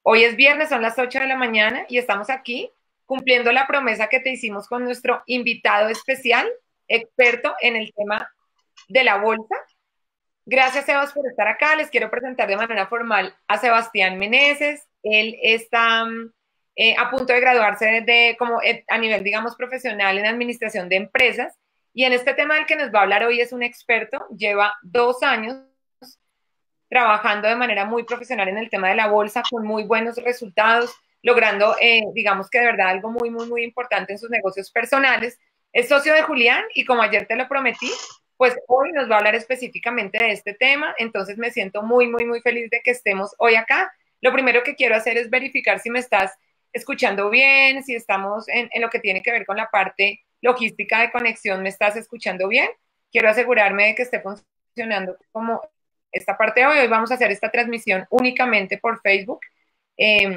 Hoy es viernes, son las 8 de la mañana y estamos aquí cumpliendo la promesa que te hicimos con nuestro invitado especial, experto en el tema de la bolsa. Gracias, Sebas, por estar acá. Les quiero presentar de manera formal a Sebastián Meneses. Él está a punto de graduarse a nivel, digamos, profesional en administración de empresas. Y en este tema del que nos va a hablar hoy es un experto. Lleva 2 años trabajando de manera muy profesional en el tema de la bolsa con muy buenos resultados, logrando, digamos que de verdad algo muy, muy, muy importante en sus negocios personales. Es socio de Julián y como ayer te lo prometí, pues hoy nos va a hablar específicamente de este tema. Entonces me siento muy, muy, muy feliz de que estemos hoy acá. Lo primero que quiero hacer es verificar si me estás escuchando bien, si estamos en lo que tiene que ver con la parte logística de conexión, me estás escuchando bien. Quiero asegurarme de que esté funcionando como esta parte de hoy. Hoy vamos a hacer esta transmisión únicamente por Facebook.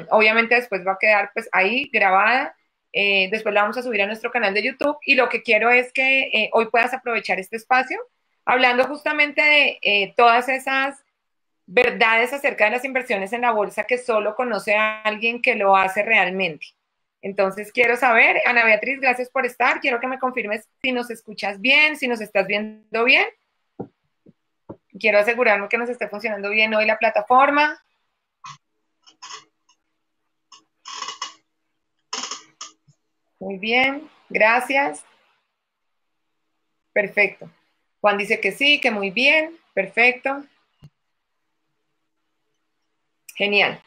Obviamente después va a quedar pues ahí grabada. Después la vamos a subir a nuestro canal de YouTube y lo que quiero es que hoy puedas aprovechar este espacio hablando justamente de todas esas verdades acerca de las inversiones en la bolsa que solo conoce a alguien que lo hace realmente. Entonces quiero saber, Ana Beatriz, gracias por estar. Quiero que me confirmes si nos escuchas bien, si nos estás viendo bien. Quiero asegurarme que nos esté funcionando bien hoy la plataforma. Muy bien, gracias. Perfecto. Juan dice que sí, que muy bien. Perfecto. Genial.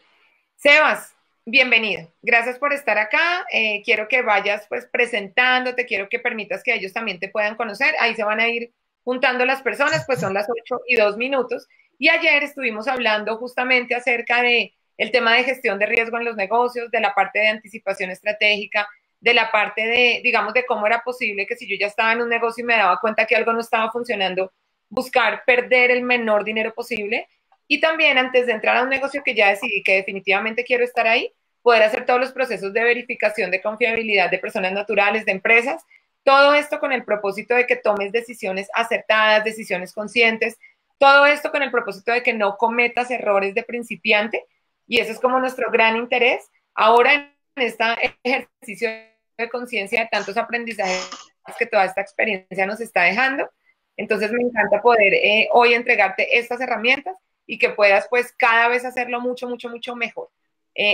Sebas, bienvenido. Gracias por estar acá. Quiero que vayas pues presentándote, quiero que permitas que ellos también te puedan conocer. Ahí se van a ir juntando las personas, pues son las 8:02. Y ayer estuvimos hablando justamente acerca de el tema de gestión de riesgo en los negocios, de la parte de anticipación estratégica, de la parte de, digamos, de cómo era posible que si yo ya estaba en un negocio y me daba cuenta que algo no estaba funcionando, buscar perder el menor dinero posible. Y también antes de entrar a un negocio que ya decidí que definitivamente quiero estar ahí, poder hacer todos los procesos de verificación de confiabilidad de personas naturales, de empresas, todo esto con el propósito de que tomes decisiones acertadas, decisiones conscientes, todo esto con el propósito de que no cometas errores de principiante, y eso es como nuestro gran interés. Ahora en este ejercicio de conciencia de tantos aprendizajes que toda esta experiencia nos está dejando, entonces me encanta poder hoy entregarte estas herramientas y que puedas pues cada vez hacerlo mucho, mucho, mucho mejor.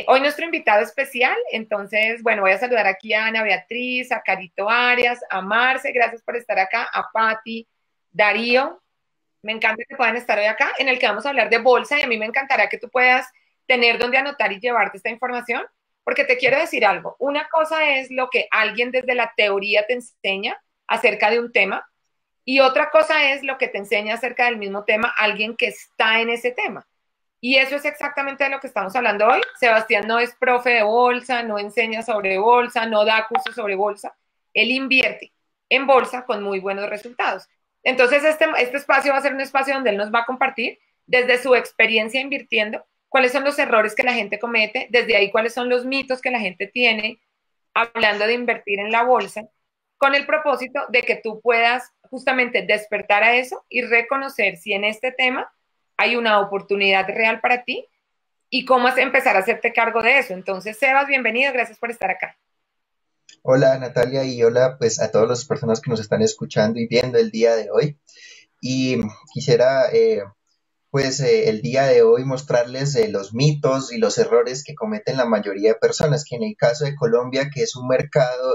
Hoy nuestro invitado especial, entonces, bueno, voy a saludar aquí a Ana Beatriz, a Carito Arias, a Marce, gracias por estar acá, a Patti, Darío, me encanta que puedan estar hoy acá, en el que vamos a hablar de bolsa y a mí me encantará que tú puedas tener donde anotar y llevarte esta información, porque te quiero decir algo, una cosa es lo que alguien desde la teoría te enseña acerca de un tema, y otra cosa es lo que te enseña acerca del mismo tema alguien que está en ese tema. Y eso es exactamente de lo que estamos hablando hoy. Sebastián no es profe de bolsa, no enseña sobre bolsa, no da cursos sobre bolsa. Él invierte en bolsa con muy buenos resultados. Entonces, este espacio va a ser un espacio donde él nos va a compartir desde su experiencia invirtiendo, cuáles son los errores que la gente comete, desde ahí cuáles son los mitos que la gente tiene hablando de invertir en la bolsa, con el propósito de que tú puedas justamente despertar a eso y reconocer si en este tema hay una oportunidad real para ti y cómo empezar a hacerte cargo de eso. Entonces, Sebas, bienvenido, gracias por estar acá. Hola Natalia y hola pues a todas las personas que nos están escuchando y viendo el día de hoy. Y quisiera el día de hoy mostrarles los mitos y los errores que cometen la mayoría de personas, que en el caso de Colombia, que es un mercado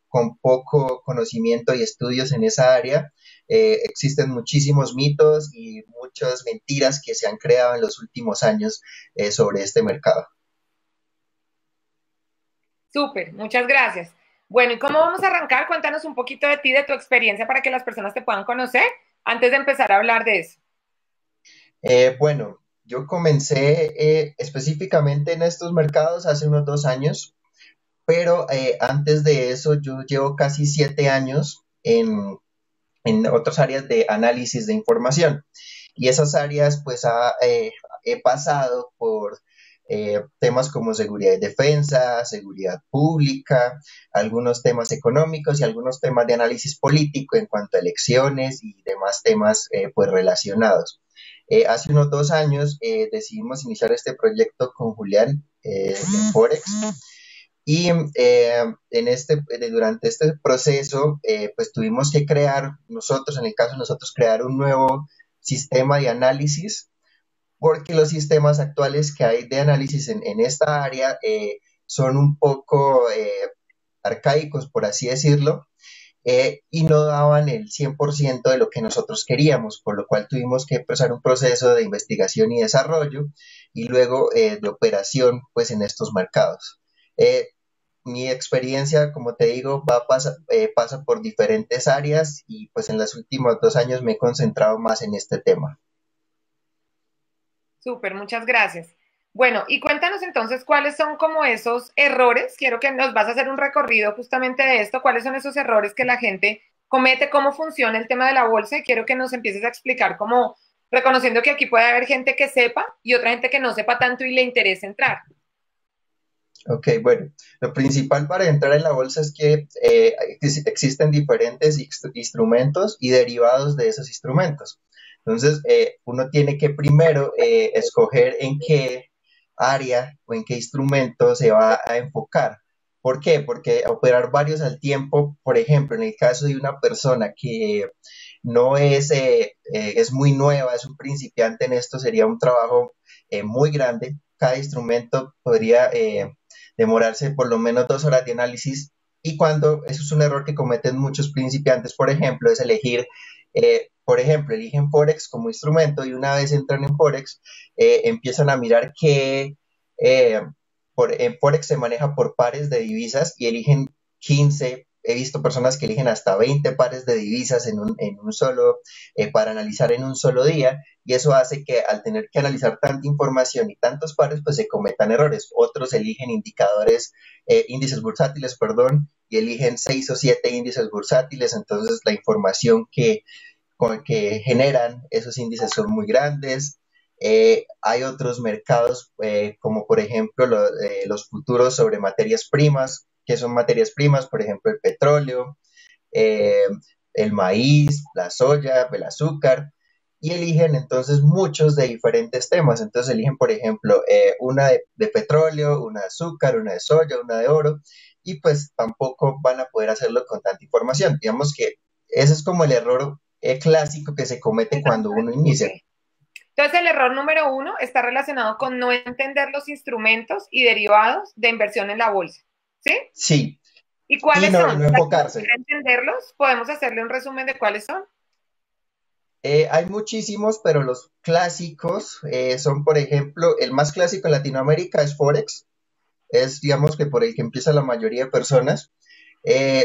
con poco conocimiento y estudios en esa área, existen muchísimos mitos y muchas mentiras que se han creado en los últimos años sobre este mercado. Súper, muchas gracias. Bueno, ¿y cómo vamos a arrancar? Cuéntanos un poquito de ti, de tu experiencia para que las personas te puedan conocer antes de empezar a hablar de eso. Yo comencé específicamente en estos mercados hace unos 2 años, pero antes de eso yo llevo casi 7 años en otras áreas de análisis de información. Y esas áreas, he pasado por temas como seguridad y defensa, seguridad pública, algunos temas económicos y algunos temas de análisis político en cuanto a elecciones y demás temas pues relacionados. Hace unos 2 años decidimos iniciar este proyecto con Julián en Forex y durante este proceso pues tuvimos que crear nosotros, en el caso de nosotros, crear un nuevo sistema de análisis porque los sistemas actuales que hay de análisis en esta área son un poco arcaicos, por así decirlo, y no daban el 100% de lo que nosotros queríamos, por lo cual tuvimos que empezar un proceso de investigación y desarrollo y luego de operación pues en estos mercados. Eh, Mi experiencia, como te digo, pasa por diferentes áreas y pues en los últimos 2 años me he concentrado más en este tema. Súper, muchas gracias. Bueno, y cuéntanos entonces cuáles son como esos errores. Quiero que nos vas a hacer un recorrido justamente de esto. ¿Cuáles son esos errores que la gente comete? ¿Cómo funciona el tema de la bolsa? Y quiero que nos empieces a explicar cómo, reconociendo que aquí puede haber gente que sepa y otra gente que no sepa tanto y le interese entrar. Ok, bueno, lo principal para entrar en la bolsa es que existen diferentes instrumentos y derivados de esos instrumentos. Entonces, uno tiene que primero escoger en qué área o en qué instrumento se va a enfocar. ¿Por qué? Porque operar varios al tiempo, por ejemplo, en el caso de una persona que no es muy nueva, es un principiante en esto, sería un trabajo muy grande. Cada instrumento podría demorarse por lo menos 2 horas de análisis y cuando eso es un error que cometen muchos principiantes, por ejemplo, es elegir, por ejemplo, eligen Forex como instrumento y una vez entran en Forex, empiezan a mirar que en Forex se maneja por pares de divisas y eligen 15. He visto personas que eligen hasta 20 pares de divisas en un solo, para analizar en un solo día, y eso hace que al tener que analizar tanta información y tantos pares, pues se cometan errores. Otros eligen índices bursátiles, perdón, y eligen 6 o 7 índices bursátiles, entonces la información que generan esos índices son muy grandes. Hay otros mercados, como por ejemplo los futuros sobre materias primas, que son materias primas, por ejemplo el petróleo, eh, el maíz, la soya, el azúcar, y eligen entonces muchos de diferentes temas. Entonces eligen, por ejemplo, una de petróleo, una de azúcar, una de soya, una de oro, y pues tampoco van a poder hacerlo con tanta información. Digamos que ese es como el error clásico que se comete cuando Entonces, uno ok. inicia. Entonces, el error número uno está relacionado con no entender los instrumentos y derivados de inversión en la bolsa. ¿Sí? Sí, ¿Y y cuáles no, son? y no Para quien quiera enfocarse. entenderlos, podemos hacerle un resumen de cuáles son. Hay muchísimos, pero los clásicos son, por ejemplo, el más clásico en Latinoamérica es Forex, es, digamos, que por el que empieza la mayoría de personas.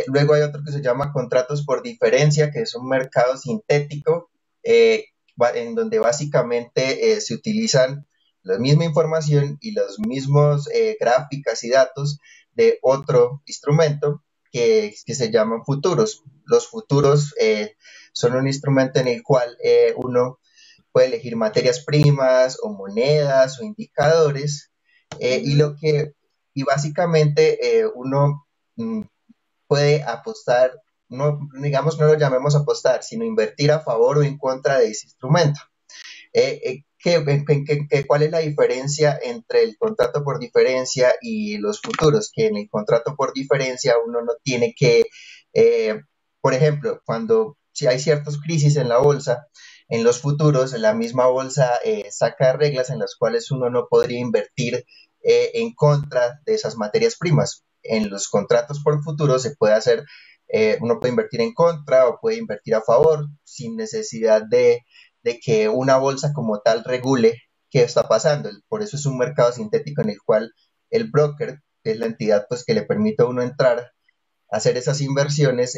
Luego hay otro que se llama contratos por diferencia, que es un mercado sintético, eh, en donde básicamente se utilizan la misma información y las mismas gráficas y datos de otro instrumento que se llaman futuros. Los futuros son un instrumento en el cual uno puede elegir materias primas o monedas o indicadores, y Ujú. lo que y básicamente uno puede apostar, no, digamos, no lo llamemos apostar, sino invertir a favor o en contra de ese instrumento. ¿Cuál es la diferencia entre el contrato por diferencia y los futuros? Que en el contrato por diferencia uno no tiene que, eh, por ejemplo, cuando si hay ciertas crisis en la bolsa, en los futuros, la misma bolsa saca reglas en las cuales uno no podría invertir en contra de esas materias primas. En los contratos por futuro se puede hacer, uno puede invertir en contra o puede invertir a favor sin necesidad de que una bolsa como tal regule qué está pasando. Por eso es un mercado sintético en el cual el broker, que es la entidad pues, que le permite a uno entrar a hacer esas inversiones,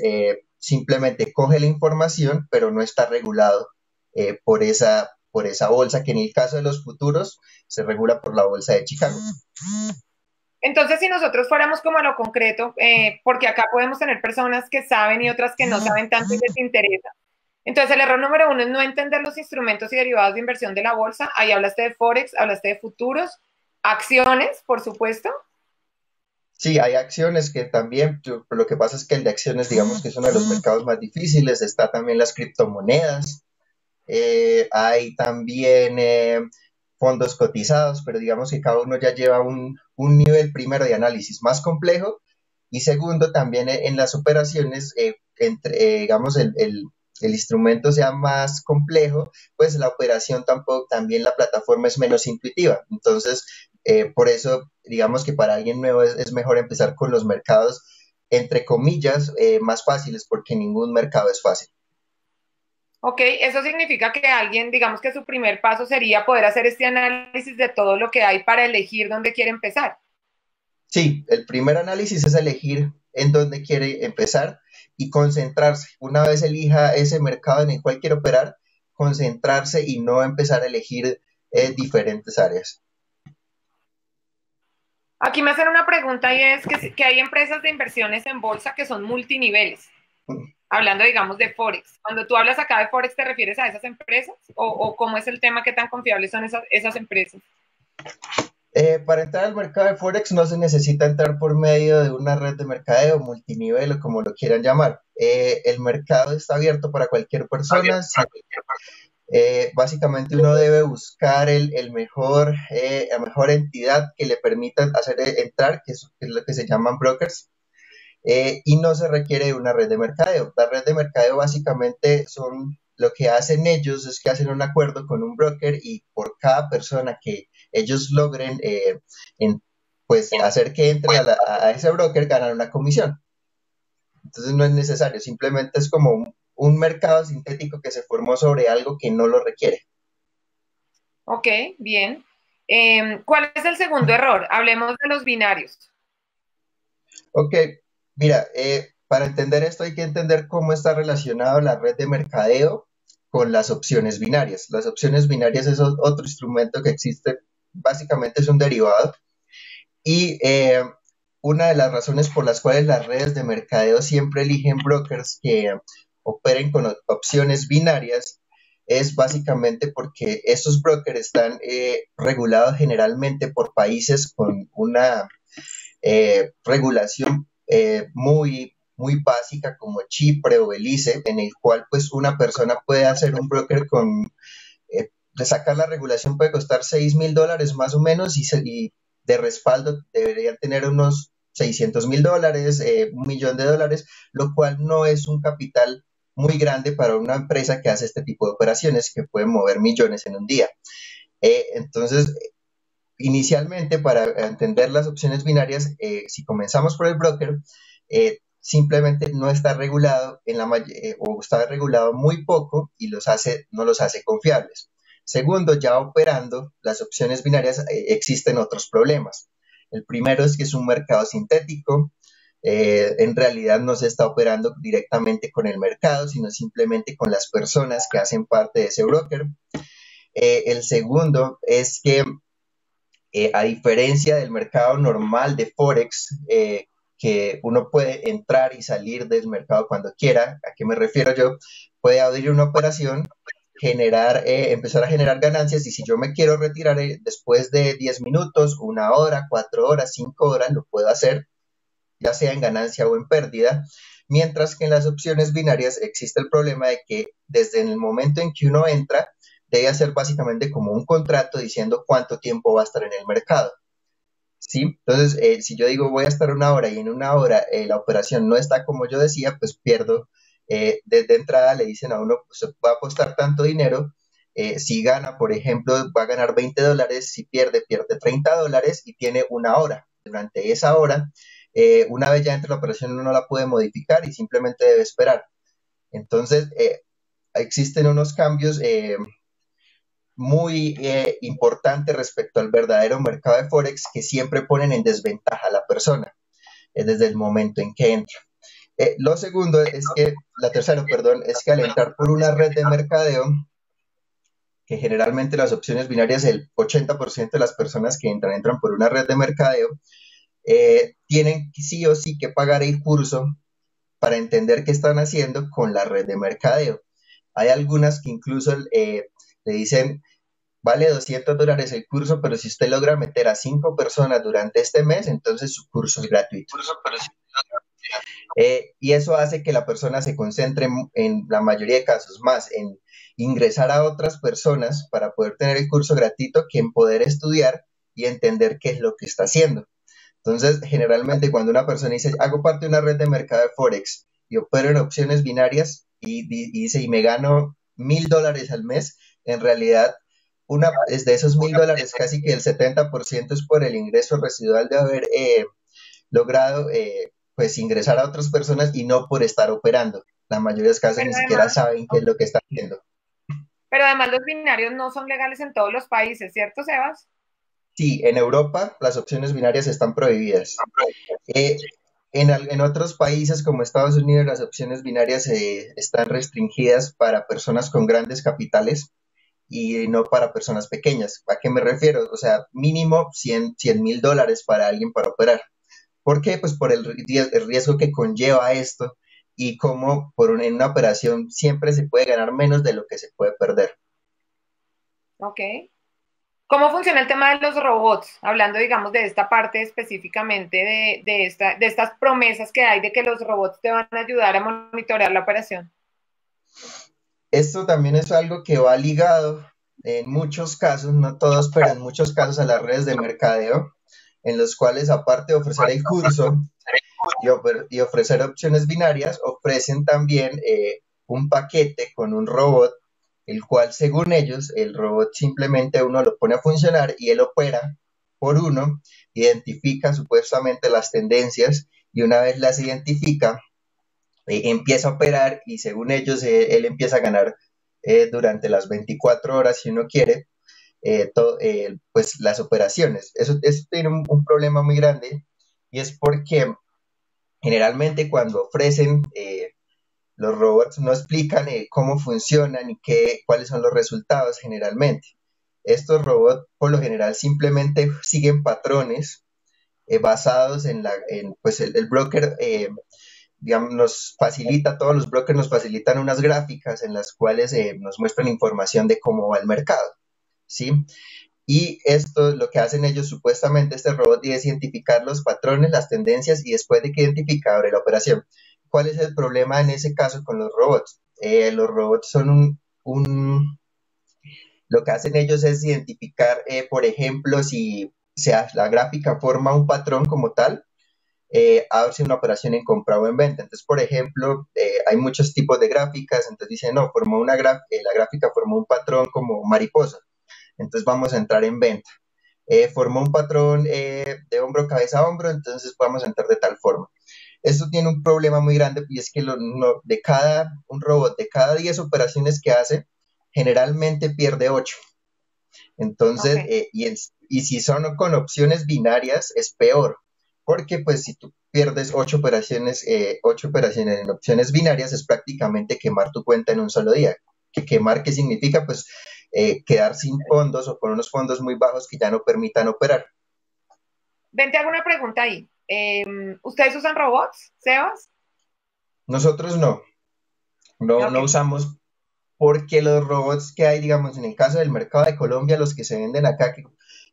simplemente coge la información, pero no está regulado por esa bolsa, que en el caso de los futuros se regula por la bolsa de Chicago. Entonces, si nosotros fuéramos como a lo concreto, porque acá podemos tener personas que saben y otras que no saben tanto y les interesa. Entonces, el error número uno es no entender los instrumentos y derivados de inversión de la bolsa. Ahí hablaste de Forex, hablaste de futuros, acciones, por supuesto. Sí, hay acciones que también, lo que pasa es que el de acciones, digamos que es uno de los mercados más difíciles, está también las criptomonedas, hay también fondos cotizados, pero digamos que cada uno ya lleva un nivel primero de análisis más complejo y segundo también en las operaciones, digamos, el instrumento sea más complejo, pues la operación tampoco, también la plataforma es menos intuitiva. Entonces, por eso, digamos que para alguien nuevo es mejor empezar con los mercados, entre comillas, más fáciles, porque ningún mercado es fácil. Ok, eso significa que alguien, digamos que su primer paso sería poder hacer este análisis de todo lo que hay para elegir dónde quiere empezar. Sí, el primer análisis es elegir en dónde quiere empezar y concentrarse. Una vez elija ese mercado en el cual quiere operar, concentrarse y no empezar a elegir diferentes áreas. Aquí me hacen una pregunta y es que hay empresas de inversiones en bolsa que son multiniveles, hablando, digamos, de Forex. Cuando tú hablas acá de Forex, ¿te refieres a esas empresas? ¿O cómo es el tema, qué tan confiables son esas empresas? Para entrar al mercado de Forex no se necesita entrar por medio de una red de mercadeo multinivel o como lo quieran llamar. El mercado está abierto para cualquier persona. Básicamente uno debe buscar el mejor, la mejor entidad que le permita hacer entrar, que es lo que se llaman brokers, y no se requiere una red de mercadeo. La red de mercadeo básicamente son lo que hacen ellos es que hacen un acuerdo con un broker y por cada persona que ellos logren pues hacer que entre a ese broker ganan una comisión. Entonces no es necesario, simplemente es como un mercado sintético que se formó sobre algo que no lo requiere. Ok, bien. ¿Cuál es el segundo error? Hablemos de los binarios. Ok, mira, para entender esto hay que entender cómo está relacionado la red de mercadeo con las opciones binarias. Las opciones binarias es otro instrumento que existe, básicamente es un derivado. Y una de las razones por las cuales las redes de mercadeo siempre eligen brokers que operen con opciones binarias es básicamente porque estos brokers están regulados generalmente por países con una regulación muy básica como Chipre o Belice, en el cual pues una persona puede hacer un broker con, de sacar la regulación puede costar $6,000 más o menos y de respaldo deberían tener unos $600,000, $1,000,000, lo cual no es un capital muy grande para una empresa que hace este tipo de operaciones que pueden mover millones en un día. Entonces, inicialmente, para entender las opciones binarias, si comenzamos por el broker, simplemente no está regulado o está regulado muy poco y no los hace confiables. Segundo, ya operando las opciones binarias existen otros problemas. El primero es que es un mercado sintético. En realidad no se está operando directamente con el mercado, sino simplemente con las personas que hacen parte de ese broker. El segundo es que a diferencia del mercado normal de Forex, que uno puede entrar y salir del mercado cuando quiera, ¿a qué me refiero yo? Puede abrir una operación, empezar a generar ganancias y si yo me quiero retirar después de 10 minutos, 1 hora, 4 horas, 5 horas, lo puedo hacer, ya sea en ganancia o en pérdida, mientras que en las opciones binarias existe el problema de que desde el momento en que uno entra, debe hacer básicamente como un contrato diciendo cuánto tiempo va a estar en el mercado. ¿Sí? Entonces, si yo digo voy a estar 1 hora y en 1 hora la operación no está como yo decía, pues pierdo. Desde entrada le dicen a uno, pues va a apostar tanto dinero. Si gana, por ejemplo, va a ganar $20, si pierde, pierde $30 y tiene 1 hora. Durante esa hora, una vez ya entre la operación uno no la puede modificar y simplemente debe esperar. Entonces, existen unos cambios muy importante respecto al verdadero mercado de Forex que siempre ponen en desventaja a la persona desde el momento en que entra. Lo segundo es que, la tercera, perdón, es que al entrar por una red de mercadeo, que generalmente las opciones binarias, el 80% de las personas que entran por una red de mercadeo, tienen sí o sí que pagar el curso para entender qué están haciendo con la red de mercadeo. Hay algunas que incluso le dicen, vale $200 el curso, pero si usted logra meter a 5 personas durante este mes, entonces su curso es gratuito. Y eso hace que la persona se concentre en la mayoría de casos más en ingresar a otras personas para poder tener el curso gratuito que en poder estudiar y entender qué es lo que está haciendo. Entonces, generalmente cuando una persona dice, hago parte de una red de mercado de Forex y opero en opciones binarias y dice, y me gano $1,000 al mes, en realidad, es de esos $1,000, casi que el 70% es por el ingreso residual de haber logrado pues ingresar a otras personas y no por estar operando. La mayoría de los casos Pero ni siquiera además, saben qué es lo que están haciendo. pero además los binarios no son legales en todos los países, ¿cierto, Sebas? Sí, en Europa las opciones binarias están prohibidas. Eh, en otros países como Estados Unidos las opciones binarias están restringidas para personas con grandes capitales y no para personas pequeñas. ¿A qué me refiero? O sea, mínimo $100,000 para alguien para operar. ¿Por qué? Pues por el riesgo que conlleva esto y cómo en una operación siempre se puede ganar menos de lo que se puede perder. Ok. ¿Cómo funciona el tema de los robots? Hablando, digamos, de esta parte específicamente de estas promesas que hay de que los robots te van a ayudar a monitorear la operación. Esto también es algo que va ligado en muchos casos, no todos, pero en muchos casos a las redes de mercadeo, en los cuales aparte de ofrecer el curso y ofrecer opciones binarias, ofrecen también un paquete con un robot, el cual según ellos, el robot simplemente uno lo pone a funcionar y él opera por uno, identifica supuestamente las tendencias y una vez las identifica, empieza a operar y según ellos, él empieza a ganar durante las 24 horas, si uno quiere, pues las operaciones. Eso tiene un problema muy grande y es porque generalmente cuando ofrecen los robots no explican cómo funcionan y cuáles son los resultados generalmente. Estos robots por lo general simplemente siguen patrones basados pues el broker digamos, todos los brokers nos facilitan unas gráficas en las cuales nos muestran información de cómo va el mercado, ¿sí? Y esto lo que hacen ellos supuestamente, este robot, es identificar los patrones, las tendencias y después de que identifica, abre la operación. ¿Cuál es el problema en ese caso con los robots? Los robots son lo que hacen ellos es identificar, por ejemplo, si la gráfica forma un patrón como tal, hace una operación en compra o en venta. Entonces, por ejemplo, hay muchos tipos de gráficas, entonces dicen, no, la gráfica formó un patrón como mariposa, entonces vamos a entrar en venta. Formó un patrón de hombro, cabeza a hombro, entonces vamos a entrar de tal forma. Esto tiene un problema muy grande y es que un robot de cada 10 operaciones que hace, generalmente pierde 8. Ok, Entonces, y si son con opciones binarias, es peor, porque pues si tú pierdes 8 operaciones en opciones binarias, es prácticamente quemar tu cuenta en un solo día. Quemar, ¿qué significa? Pues quedar sin fondos o con unos fondos muy bajos que ya no permitan operar. ven, te hago una pregunta ahí. ¿Ustedes usan robots, Sebas? Nosotros no Ok, usamos porque los robots que hay, digamos, en el caso del mercado de Colombia, los que se venden acá, que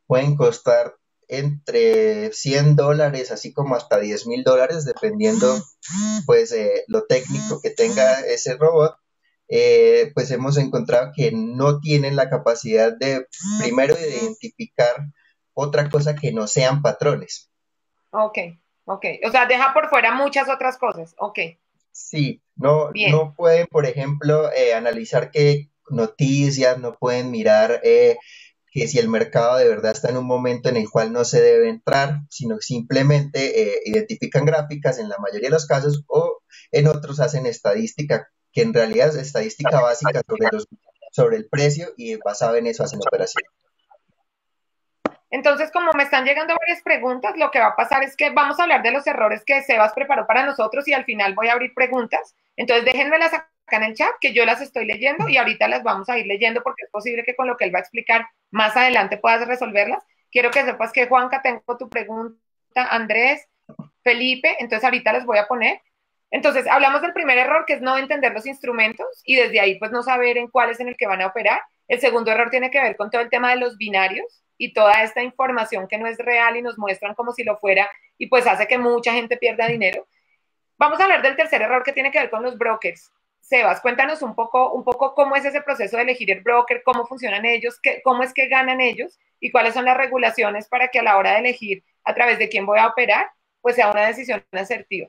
pueden costar entre $100, así como hasta $10,000, dependiendo, pues, lo técnico que tenga ese robot, pues hemos encontrado que no tienen la capacidad primero, de identificar otra cosa que no sean patrones. ok, ok. O sea, deja por fuera muchas otras cosas. Ok, Sí, no, bien. no pueden, por ejemplo, analizar qué noticias, no pueden mirar que si el mercado de verdad está en un momento en el cual no se debe entrar, sino simplemente identifican gráficas en la mayoría de los casos o en otros hacen estadística, que en realidad es estadística básica sobre el precio y basado en eso hacen operaciones. Entonces, como me están llegando varias preguntas, lo que va a pasar es que vamos a hablar de los errores que Sebas preparó para nosotros y al final voy a abrir preguntas. Entonces, déjenmelas acá en el chat, que yo las estoy leyendo y ahorita las vamos a ir leyendo porque es posible que con lo que él va a explicar más adelante puedas resolverlas. Quiero que sepas que, Juanca, tengo tu pregunta, Andrés, Felipe, entonces ahorita las voy a poner. Entonces, hablamos del primer error, que es no entender los instrumentos y desde ahí, pues, no saber en cuál es en el que van a operar. El segundo error tiene que ver con todo el tema de los binarios y toda esta información que no es real y nos muestran como si lo fuera y pues hace que mucha gente pierda dinero. Vamos a hablar del tercer error que tiene que ver con los brokers. Sebas, cuéntanos un poco cómo es ese proceso de elegir el broker, cómo funcionan ellos, cómo es que ganan ellos y cuáles son las regulaciones para que a la hora de elegir a través de quién voy a operar, pues sea una decisión asertiva.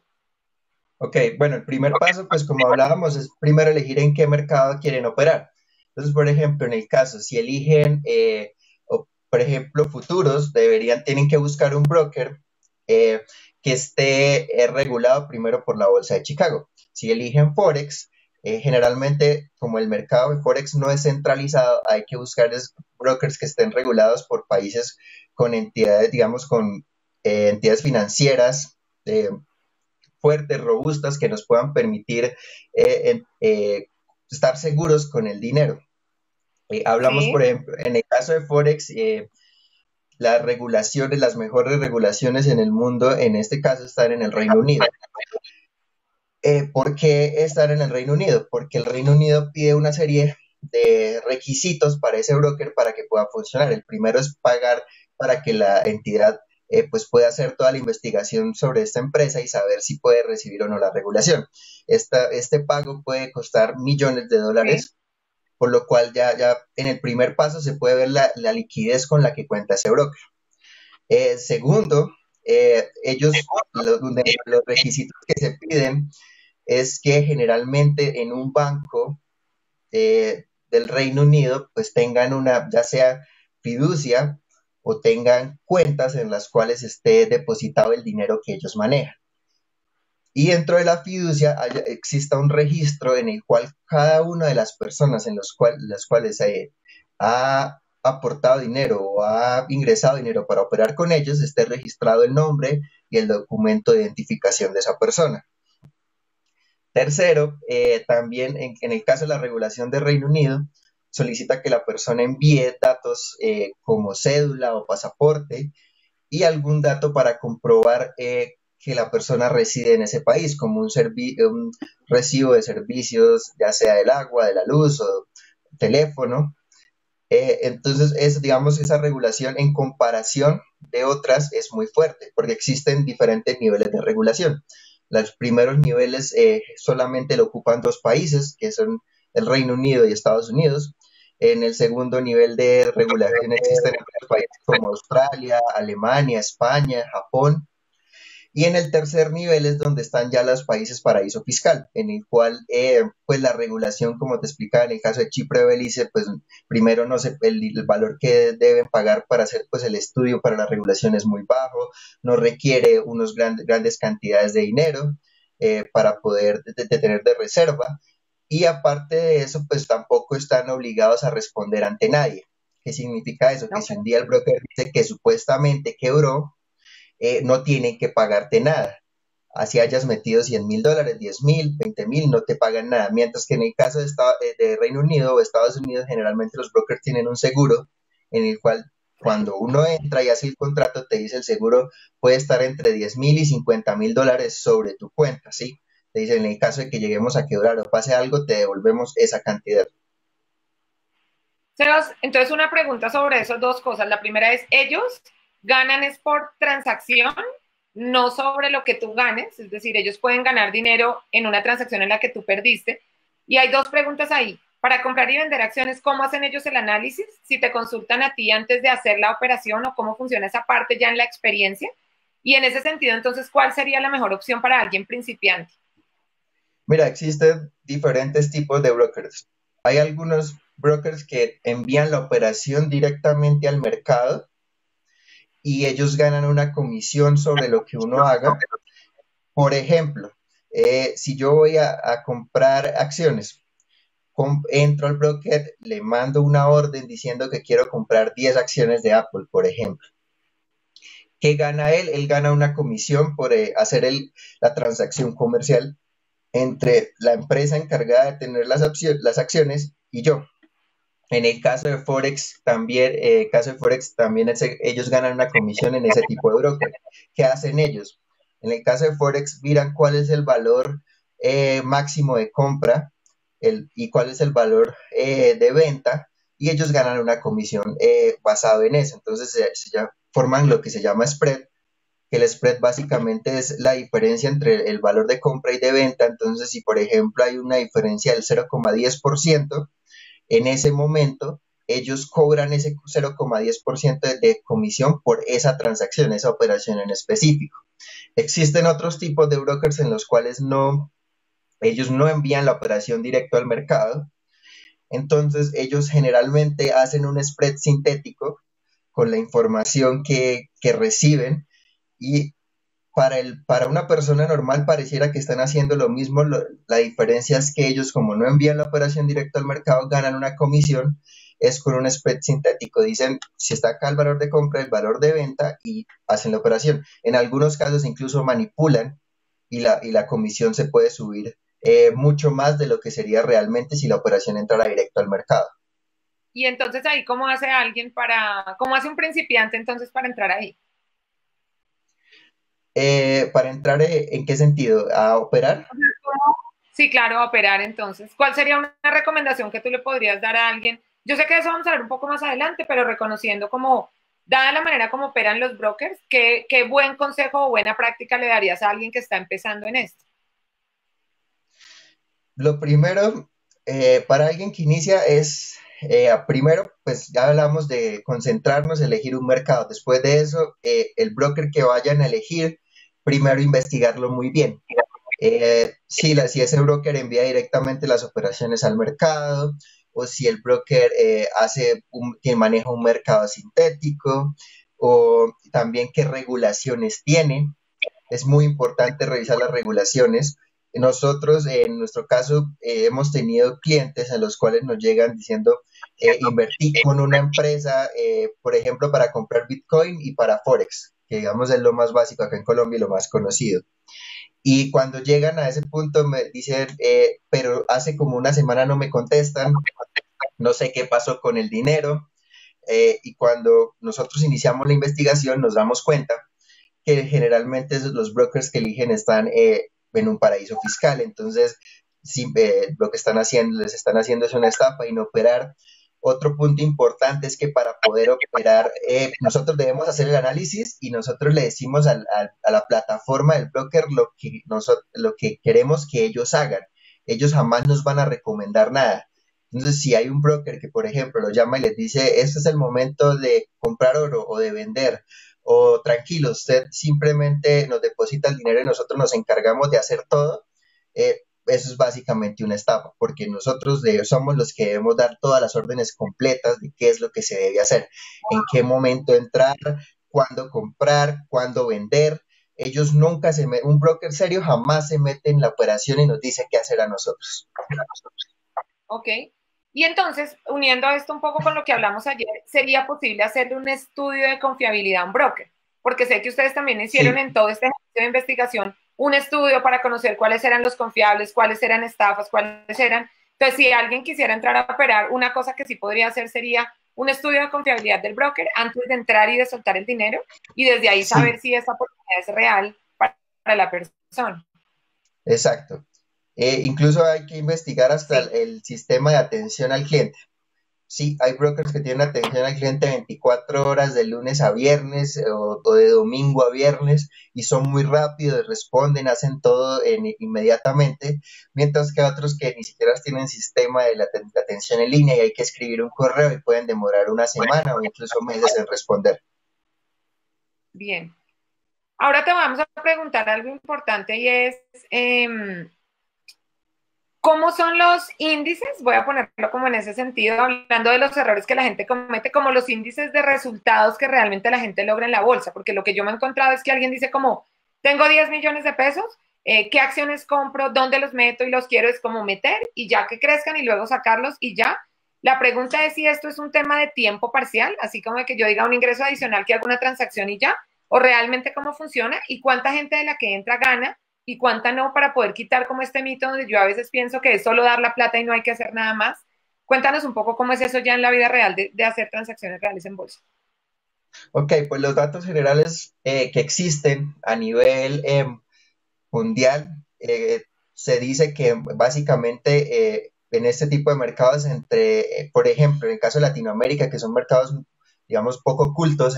Ok, bueno, el primer paso, pues como hablábamos, es primero elegir en qué mercado quieren operar. Entonces, por ejemplo, en el caso, si eligen, por ejemplo, futuros, tienen que buscar un broker eh, que esté regulado primero por la Bolsa de Chicago. Si eligen Forex, generalmente, como el mercado de Forex no es centralizado, hay que buscar brokers que estén regulados por países con entidades, digamos, con entidades financieras. Fuertes, robustas, que nos puedan permitir estar seguros con el dinero. Hablamos, por ¿Sí? ejemplo, en el caso de Forex, las regulaciones, las mejores regulaciones en el mundo, en este caso, están en el Reino Unido. ¿Por qué están en el Reino Unido? Porque el Reino Unido pide una serie de requisitos para ese broker para que pueda funcionar. El primero es pagar para que la entidad pues pueda hacer toda la investigación sobre esta empresa y saber si puede recibir o no la regulación. Este pago puede costar millones de ¿Sí? dólares, por lo cual ya en el primer paso se puede ver la liquidez con la que cuenta ese broker. Segundo, los requisitos que se piden es que generalmente en un banco del Reino Unido pues tengan una, ya sea fiducia o tengan cuentas en las cuales esté depositado el dinero que ellos manejan. Y dentro de la fiducia exista un registro en el cual cada una de las personas las cuales ha aportado dinero o ha ingresado dinero para operar con ellos esté registrado el nombre y el documento de identificación de esa persona. Tercero, también en el caso de la regulación de Reino Unido, solicita que la persona envíe datos como cédula o pasaporte y algún dato para comprobar que la persona reside en ese país, como un recibo de servicios, ya sea del agua, de la luz o teléfono. Entonces, digamos, esa regulación en comparación de otras es muy fuerte, porque existen diferentes niveles de regulación. Los primeros niveles solamente lo ocupan dos países, que son el Reino Unido y Estados Unidos. En el segundo nivel de regulación existen otros países como Australia, Alemania, España, Japón. Y en el tercer nivel es donde están ya los países paraíso fiscal, en el cual pues la regulación, como te explicaba en el caso de Chipre y Belice, pues primero no se, el valor que deben pagar para hacer pues el estudio para la regulación es muy bajo, no requiere unos grandes cantidades de dinero para poder tener de reserva, y aparte de eso pues tampoco están obligados a responder ante nadie. ¿Qué significa eso? Que si un Ok. día el broker dice que supuestamente quebró, no tienen que pagarte nada. Así hayas metido $100,000, 10,000, 20,000, no te pagan nada. Mientras que en el caso de Reino Unido o Estados Unidos, generalmente los brokers tienen un seguro en el cual cuando uno entra y hace el contrato, te dice el seguro puede estar entre 10,000 y $50,000 sobre tu cuenta, ¿sí? Te dice en el caso de que lleguemos a quebrar o pase algo, te devolvemos esa cantidad. Sebas, entonces una pregunta sobre esas dos cosas. La primera es, ellos ganan es por transacción, no sobre lo que tú ganes, es decir, ellos pueden ganar dinero en una transacción en la que tú perdiste. Y hay dos preguntas ahí. Para comprar y vender acciones, ¿cómo hacen ellos el análisis? Si te consultan a ti antes de hacer la operación o cómo funciona esa parte ya en la experiencia. Y en ese sentido, entonces, ¿cuál sería la mejor opción para alguien principiante? Mira, existen diferentes tipos de brokers. Hay algunos brokers que envían la operación directamente al mercado y ellos ganan una comisión sobre lo que uno haga. Por ejemplo, si yo voy a comprar acciones, entro al broker, le mando una orden diciendo que quiero comprar 10 acciones de Apple, por ejemplo. ¿Qué gana él? Él gana una comisión por hacer la transacción comercial entre la empresa encargada de tener las acciones y yo. En el caso de Forex también ellos ganan una comisión en ese tipo de broker. ¿Qué hacen ellos? En el caso de Forex miran cuál es el valor máximo de compra y cuál es el valor de venta y ellos ganan una comisión basado en eso. Entonces ya forman lo que se llama spread que el spread básicamente es la diferencia entre el valor de compra y de venta. Entonces, si por ejemplo hay una diferencia del 0,10%, en ese momento ellos cobran ese 0,10% de comisión por esa transacción, esa operación en específico. Existen otros tipos de brokers en los cuales ellos no envían la operación directo al mercado, entonces ellos generalmente hacen un spread sintético con la información que reciben y para una persona normal pareciera que están haciendo lo mismo, la diferencia es que ellos como no envían la operación directo al mercado ganan una comisión, es con un spread sintético, dicen si está acá el valor de compra, el valor de venta y hacen la operación. En algunos casos incluso manipulan y la comisión se puede subir mucho más de lo que sería realmente si la operación entrara directo al mercado. Y entonces ahí, ¿cómo hace alguien cómo hace un principiante entonces para entrar ahí? Para entrar, ¿en qué sentido? ¿A operar? Sí, claro, a operar entonces. ¿Cuál sería una recomendación que tú le podrías dar a alguien? Yo sé que de eso vamos a hablar un poco más adelante, pero reconociendo como, dada la manera como operan los brokers, ¿qué buen consejo o buena práctica le darías a alguien que está empezando en esto? Lo primero, para alguien que inicia es, primero, pues ya hablamos de concentrarnos, elegir un mercado. Después de eso, el broker que vayan a elegir, primero investigarlo muy bien. Si ese broker envía directamente las operaciones al mercado, o si el broker que maneja un mercado sintético, o también qué regulaciones tiene. Es muy importante revisar las regulaciones. Nosotros, en nuestro caso, hemos tenido clientes en los cuales nos llegan diciendo, invertí con una empresa, por ejemplo, para comprar Bitcoin y para Forex, que digamos es lo más básico acá en Colombia y lo más conocido. Y cuando llegan a ese punto me dicen, pero hace como una semana no me contestan, no sé qué pasó con el dinero. Y cuando nosotros iniciamos la investigación nos damos cuenta que generalmente los brokers que eligen están en un paraíso fiscal, entonces lo que les están haciendo es una estafa y no operar. Otro punto importante es que para poder operar, nosotros debemos hacer el análisis y nosotros le decimos a la plataforma del broker lo que queremos que ellos hagan. Ellos jamás nos van a recomendar nada. Entonces, si hay un broker que, por ejemplo, lo llama y les dice, este es el momento de comprar oro o de vender, o tranquilo, usted simplemente nos deposita el dinero y nosotros nos encargamos de hacer todo, eso es básicamente una estafa, porque nosotros somos los que debemos dar todas las órdenes completas de qué es lo que se debe hacer, en qué momento entrar, cuándo comprar, cuándo vender. Ellos nunca un broker serio jamás se mete en la operación y nos dice qué hacer a nosotros. Ok. Y entonces, uniendo esto un poco con lo que hablamos ayer, ¿sería posible hacerle un estudio de confiabilidad a un broker? Porque sé que ustedes también hicieron Sí, en todo este ejercicio de investigación un estudio para conocer cuáles eran los confiables, cuáles eran estafas, cuáles eran. Entonces, si alguien quisiera entrar a operar, una cosa que sí podría hacer sería un estudio de confiabilidad del broker antes de entrar y de soltar el dinero y desde ahí saber sí, si esa oportunidad es real para la persona. exacto. Incluso hay que investigar hasta Sí. el sistema de atención al cliente. Sí, hay brokers que tienen atención al cliente 24 horas de lunes a viernes o de domingo a viernes y son muy rápidos, responden, hacen todo inmediatamente, mientras que otros que ni siquiera tienen sistema de atención en línea y hay que escribir un correo y pueden demorar una semana o incluso meses en responder. Bien. Ahora te vamos a preguntar algo importante y es, eh, ¿cómo son los índices? Voy a ponerlo como en ese sentido, hablando de los errores que la gente comete, como los índices de resultados que realmente la gente logra en la bolsa, porque lo que yo me he encontrado es que alguien dice como, tengo 10 millones de pesos, ¿qué acciones compro? ¿Dónde los meto? Y los quiero es como meter y ya que crezcan y luego sacarlos y ya. La pregunta es si esto es un tema de tiempo parcial, así como que yo diga un ingreso adicional que haga una transacción y ya, o realmente cómo funciona y cuánta gente de la que entra gana y cuánta no para poder quitar como este mito donde yo a veces pienso que es solo dar la plata y no hay que hacer nada más. Cuéntanos un poco cómo es eso ya en la vida real de hacer transacciones reales en bolsa. Ok, pues los datos generales que existen a nivel mundial, se dice que básicamente en este tipo de mercados, por ejemplo, en el caso de Latinoamérica, que son mercados, digamos, poco ocultos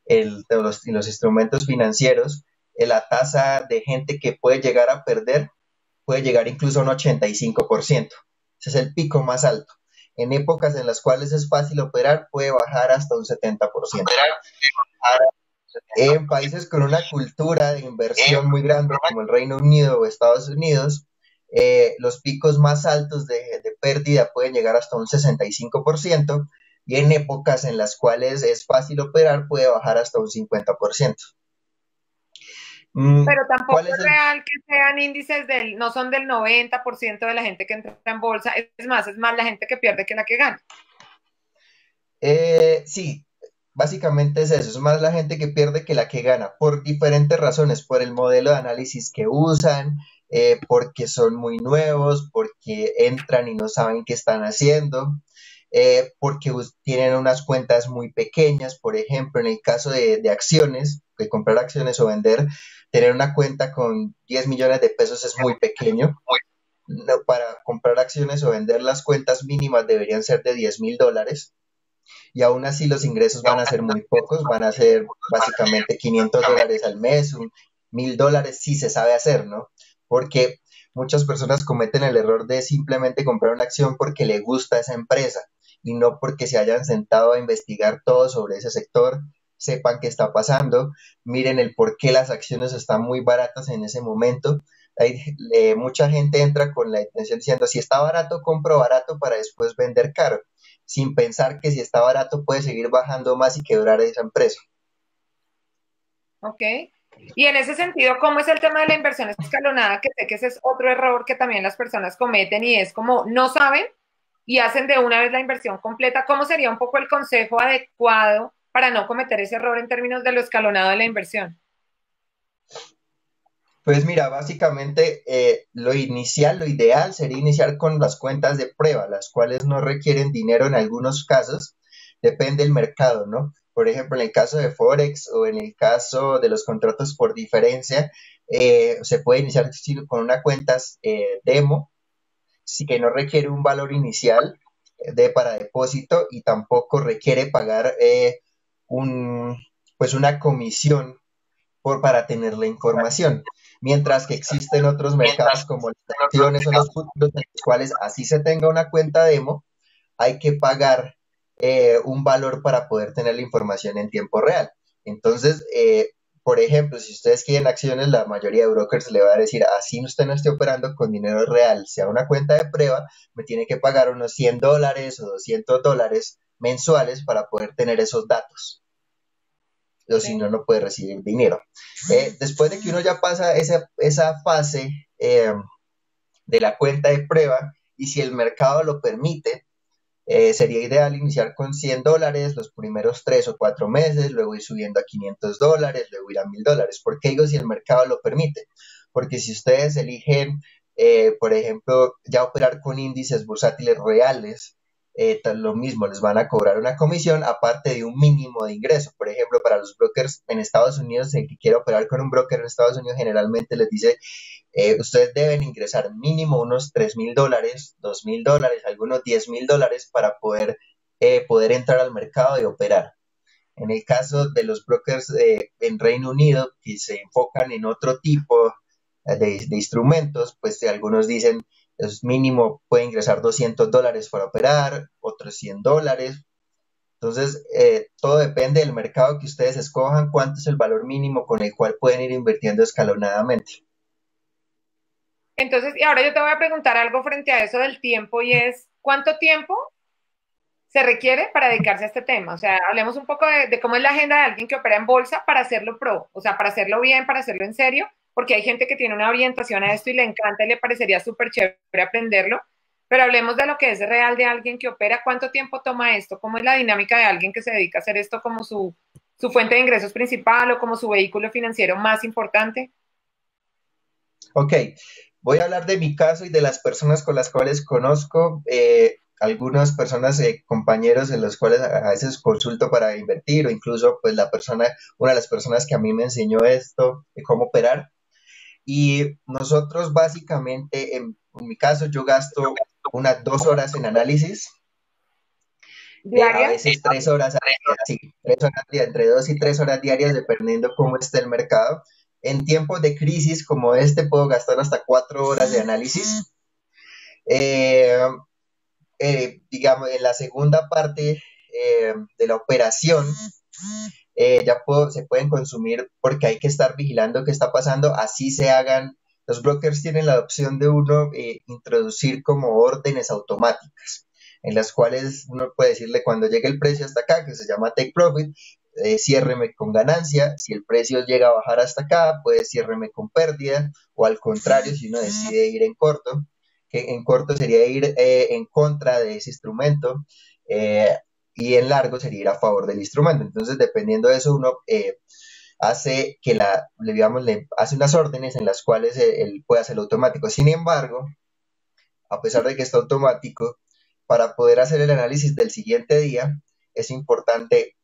los instrumentos financieros, la tasa de gente que puede llegar a perder puede llegar incluso a un 85%. Ese es el pico más alto. En épocas en las cuales es fácil operar, puede bajar hasta un 70%. En países con una cultura de inversión muy grande como el Reino Unido o Estados Unidos, los picos más altos de pérdida pueden llegar hasta un 65% y en épocas en las cuales es fácil operar puede bajar hasta un 50%. Pero tampoco ¿Cuál es es real que sean índices no son del 90% de la gente que entra en bolsa, es más la gente que pierde que la que gana. Sí, básicamente es eso, es más la gente que pierde que la que gana, por diferentes razones, por el modelo de análisis que usan, porque son muy nuevos, porque entran y no saben qué están haciendo, porque tienen unas cuentas muy pequeñas, por ejemplo, en el caso de acciones, de comprar acciones o vender, tener una cuenta con 10 millones de pesos es muy pequeño. No, para comprar acciones o vender las cuentas mínimas deberían ser de $10,000 y aún así los ingresos van a ser muy pocos, van a ser básicamente $500 al mes, $1,000 si se sabe hacer, ¿no? Porque muchas personas cometen el error de simplemente comprar una acción porque le gusta esa empresa y no porque se hayan sentado a investigar todo sobre ese sector, sepan qué está pasando, miren el por qué las acciones están muy baratas en ese momento. Mucha gente entra con la intención diciendo, si está barato, compro barato para después vender caro, sin pensar que si está barato puede seguir bajando más y quebrar esa empresa. ¿Ok? Y en ese sentido, ¿cómo es el tema de la inversión escalonada? Que sé que ese es otro error que también las personas cometen y es como no saben y hacen de una vez la inversión completa. ¿Cómo sería un poco el consejo adecuado para no cometer ese error en términos de lo escalonado de la inversión? Pues mira, básicamente lo inicial, lo ideal sería iniciar con las cuentas de prueba, las cuales no requieren dinero en algunos casos, depende del mercado, ¿no? Por ejemplo, en el caso de Forex o en el caso de los contratos por diferencia, se puede iniciar con una cuenta demo, sí que no requiere un valor inicial para depósito y tampoco requiere pagar un, pues una comisión para tener la información. Mientras que existen otros mercados como las acciones o los futuros, en los cuales así se tenga una cuenta demo, hay que pagar un valor para poder tener la información en tiempo real. Entonces, por ejemplo, si ustedes quieren acciones, la mayoría de brokers le va a decir, así usted no esté operando con dinero real, sea una cuenta de prueba, me tiene que pagar unos $100 o $200 mensuales para poder tener esos datos o si Sí. no, no puede recibir dinero. Después de que uno ya pasa esa fase de la cuenta de prueba y si el mercado lo permite, sería ideal iniciar con $100 los primeros 3 o 4 meses, luego ir subiendo a $500, luego ir a $1,000. ¿Por qué digo si el mercado lo permite? Porque si ustedes eligen, por ejemplo, ya operar con índices bursátiles reales, lo mismo, les van a cobrar una comisión aparte de un mínimo de ingreso. Por ejemplo, para los brokers en Estados Unidos, el que quiera operar con un broker en Estados Unidos generalmente les dice, ustedes deben ingresar mínimo unos $3,000, $2,000, algunos $10,000 para poder entrar al mercado y operar. En el caso de los brokers en Reino Unido, que se enfocan en otro tipo de instrumentos, pues algunos dicen es mínimo puede ingresar $200 para operar, otros $100. Entonces, todo depende del mercado que ustedes escojan, cuánto es el valor mínimo con el cual pueden ir invirtiendo escalonadamente. Entonces, y ahora yo te voy a preguntar algo frente a eso del tiempo y es, ¿cuánto tiempo se requiere para dedicarse a este tema? O sea, hablemos un poco de cómo es la agenda de alguien que opera en bolsa para hacerlo pro, o sea, para hacerlo bien, para hacerlo en serio, porque hay gente que tiene una orientación a esto y le encanta y le parecería súper chévere aprenderlo, pero hablemos de lo que es real de alguien que opera, cuánto tiempo toma esto, cómo es la dinámica de alguien que se dedica a hacer esto como su fuente de ingresos principal o como su vehículo financiero más importante. Ok, voy a hablar de mi caso y de las personas con las cuales conozco, algunas personas, compañeros en los cuales a veces consulto para invertir o incluso pues una de las personas que a mí me enseñó esto, de cómo operar. Y nosotros básicamente, en mi caso, yo gasto unas 2 horas en análisis a ¿Diarias? veces 3 horas, sí, 3 horas, entre 2 y 3 horas diarias, dependiendo cómo esté el mercado. En tiempos de crisis como este, puedo gastar hasta 4 horas de análisis. Eh, digamos, en la segunda parte de la operación, se pueden consumir porque hay que estar vigilando qué está pasando, así se hagan. Los brokers tienen la opción de uno introducir como órdenes automáticas, en las cuales uno puede decirle cuando llegue el precio hasta acá, que se llama take profit, ciérreme con ganancia. Si el precio llega a bajar hasta acá, pues ciérreme con pérdida, o al contrario, si uno decide ir en corto, que en corto sería ir en contra de ese instrumento, eh, y en largo sería ir a favor del instrumento. Entonces, dependiendo de eso, uno hace que digamos, le hace unas órdenes en las cuales él puede hacerlo automático. Sin embargo, a pesar de que está automático, para poder hacer el análisis del siguiente día, es importante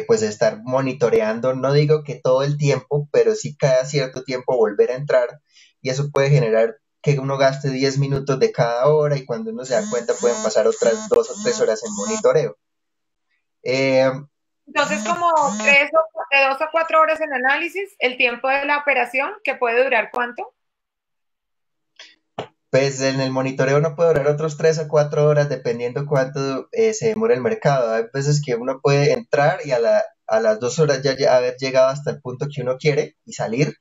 pues estar monitoreando, no digo que todo el tiempo, pero sí cada cierto tiempo volver a entrar, y eso puede generar que uno gaste 10 minutos de cada hora, y cuando uno se da cuenta pueden pasar otras 2 o 3 horas en monitoreo. Eh, Entonces, como de 2 a 4 horas en análisis, el tiempo de la operación, que puede durar ¿cuánto? Pues en el monitoreo uno puede durar otros 3 a 4 horas dependiendo cuánto se demora el mercado. Hay veces que uno puede entrar y a las 2 horas ya haber llegado hasta el punto que uno quiere y salir,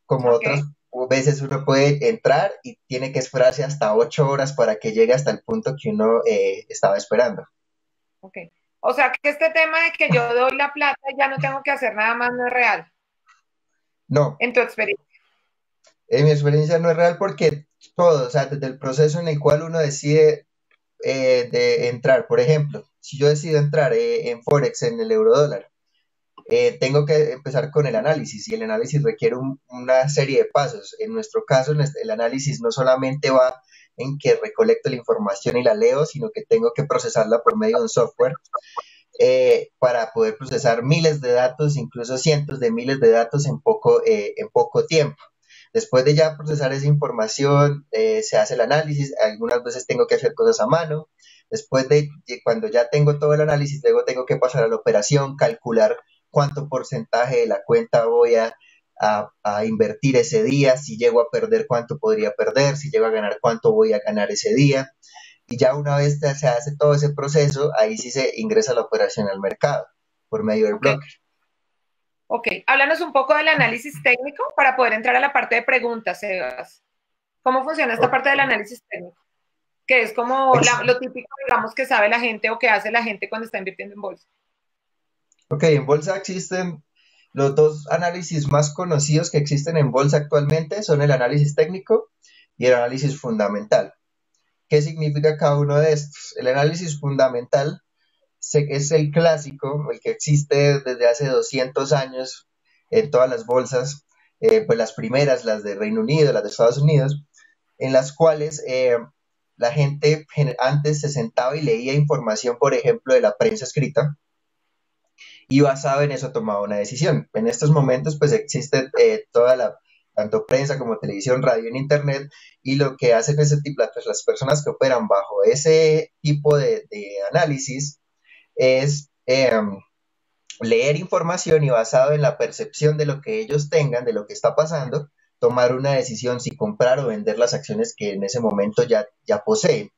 como Ok, otras veces uno puede entrar y tiene que esperarse hasta 8 horas para que llegue hasta el punto que uno estaba esperando. ok. O sea que este tema de que yo doy la plata y ya no tengo que hacer nada más no es real, No, en tu experiencia. en mi experiencia no es real porque todo, o sea, desde el proceso en el cual uno decide de entrar, por ejemplo, si yo decido entrar en Forex en el euro dólar, tengo que empezar con el análisis, y el análisis requiere una serie de pasos. En nuestro caso, el análisis no solamente va en que recolecto la información y la leo, sino que tengo que procesarla por medio de un software para poder procesar miles de datos, incluso cientos de miles de datos en poco tiempo. Después de ya procesar esa información, se hace el análisis. Algunas veces tengo que hacer cosas a mano. Después de cuando ya tengo todo el análisis, luego tengo que pasar a la operación, calcular cuánto porcentaje de la cuenta voy a invertir ese día, si llego a perder cuánto podría perder, si llego a ganar cuánto voy a ganar ese día. Y ya una vez se hace todo ese proceso, ahí sí se ingresa la operación al mercado por medio del Ok, broker. ok. Háblanos un poco del análisis técnico para poder entrar a la parte de preguntas, Sebas. ¿Cómo funciona esta parte del análisis técnico? Que es como lo típico, digamos, que sabe la gente o que hace la gente cuando está invirtiendo en bolsa. Ok, en bolsa existen los dos análisis más conocidos que existen en bolsa actualmente, son el análisis técnico y el análisis fundamental. ¿Qué significa cada uno de estos? El análisis fundamental es el clásico, el que existe desde hace 200 años en todas las bolsas, pues las primeras, las de Reino Unido, las de Estados Unidos, en las cuales la gente antes se sentaba y leía información, por ejemplo, de la prensa escrita, y basado en eso tomaba una decisión. En estos momentos pues existe tanto prensa como televisión, radio y internet, y lo que hacen ese tipo, las personas que operan bajo ese tipo de análisis es leer información, y basado en la percepción de lo que ellos tengan, de lo que está pasando, tomar una decisión si comprar o vender las acciones que en ese momento ya poseen.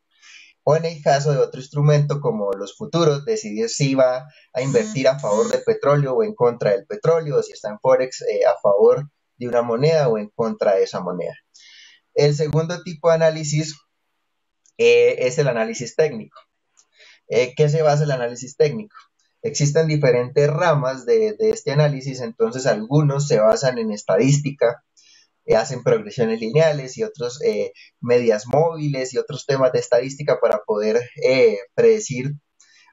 O en el caso de otro instrumento como los futuros, decidir si va a invertir a favor del petróleo o en contra del petróleo, o si está en Forex a favor de una moneda o en contra de esa moneda. El segundo tipo de análisis es el análisis técnico. ¿Qué se basa el análisis técnico? Existen diferentes ramas de este análisis, entonces algunos se basan en estadística, hacen progresiones lineales y otros medias móviles y otros temas de estadística para poder predecir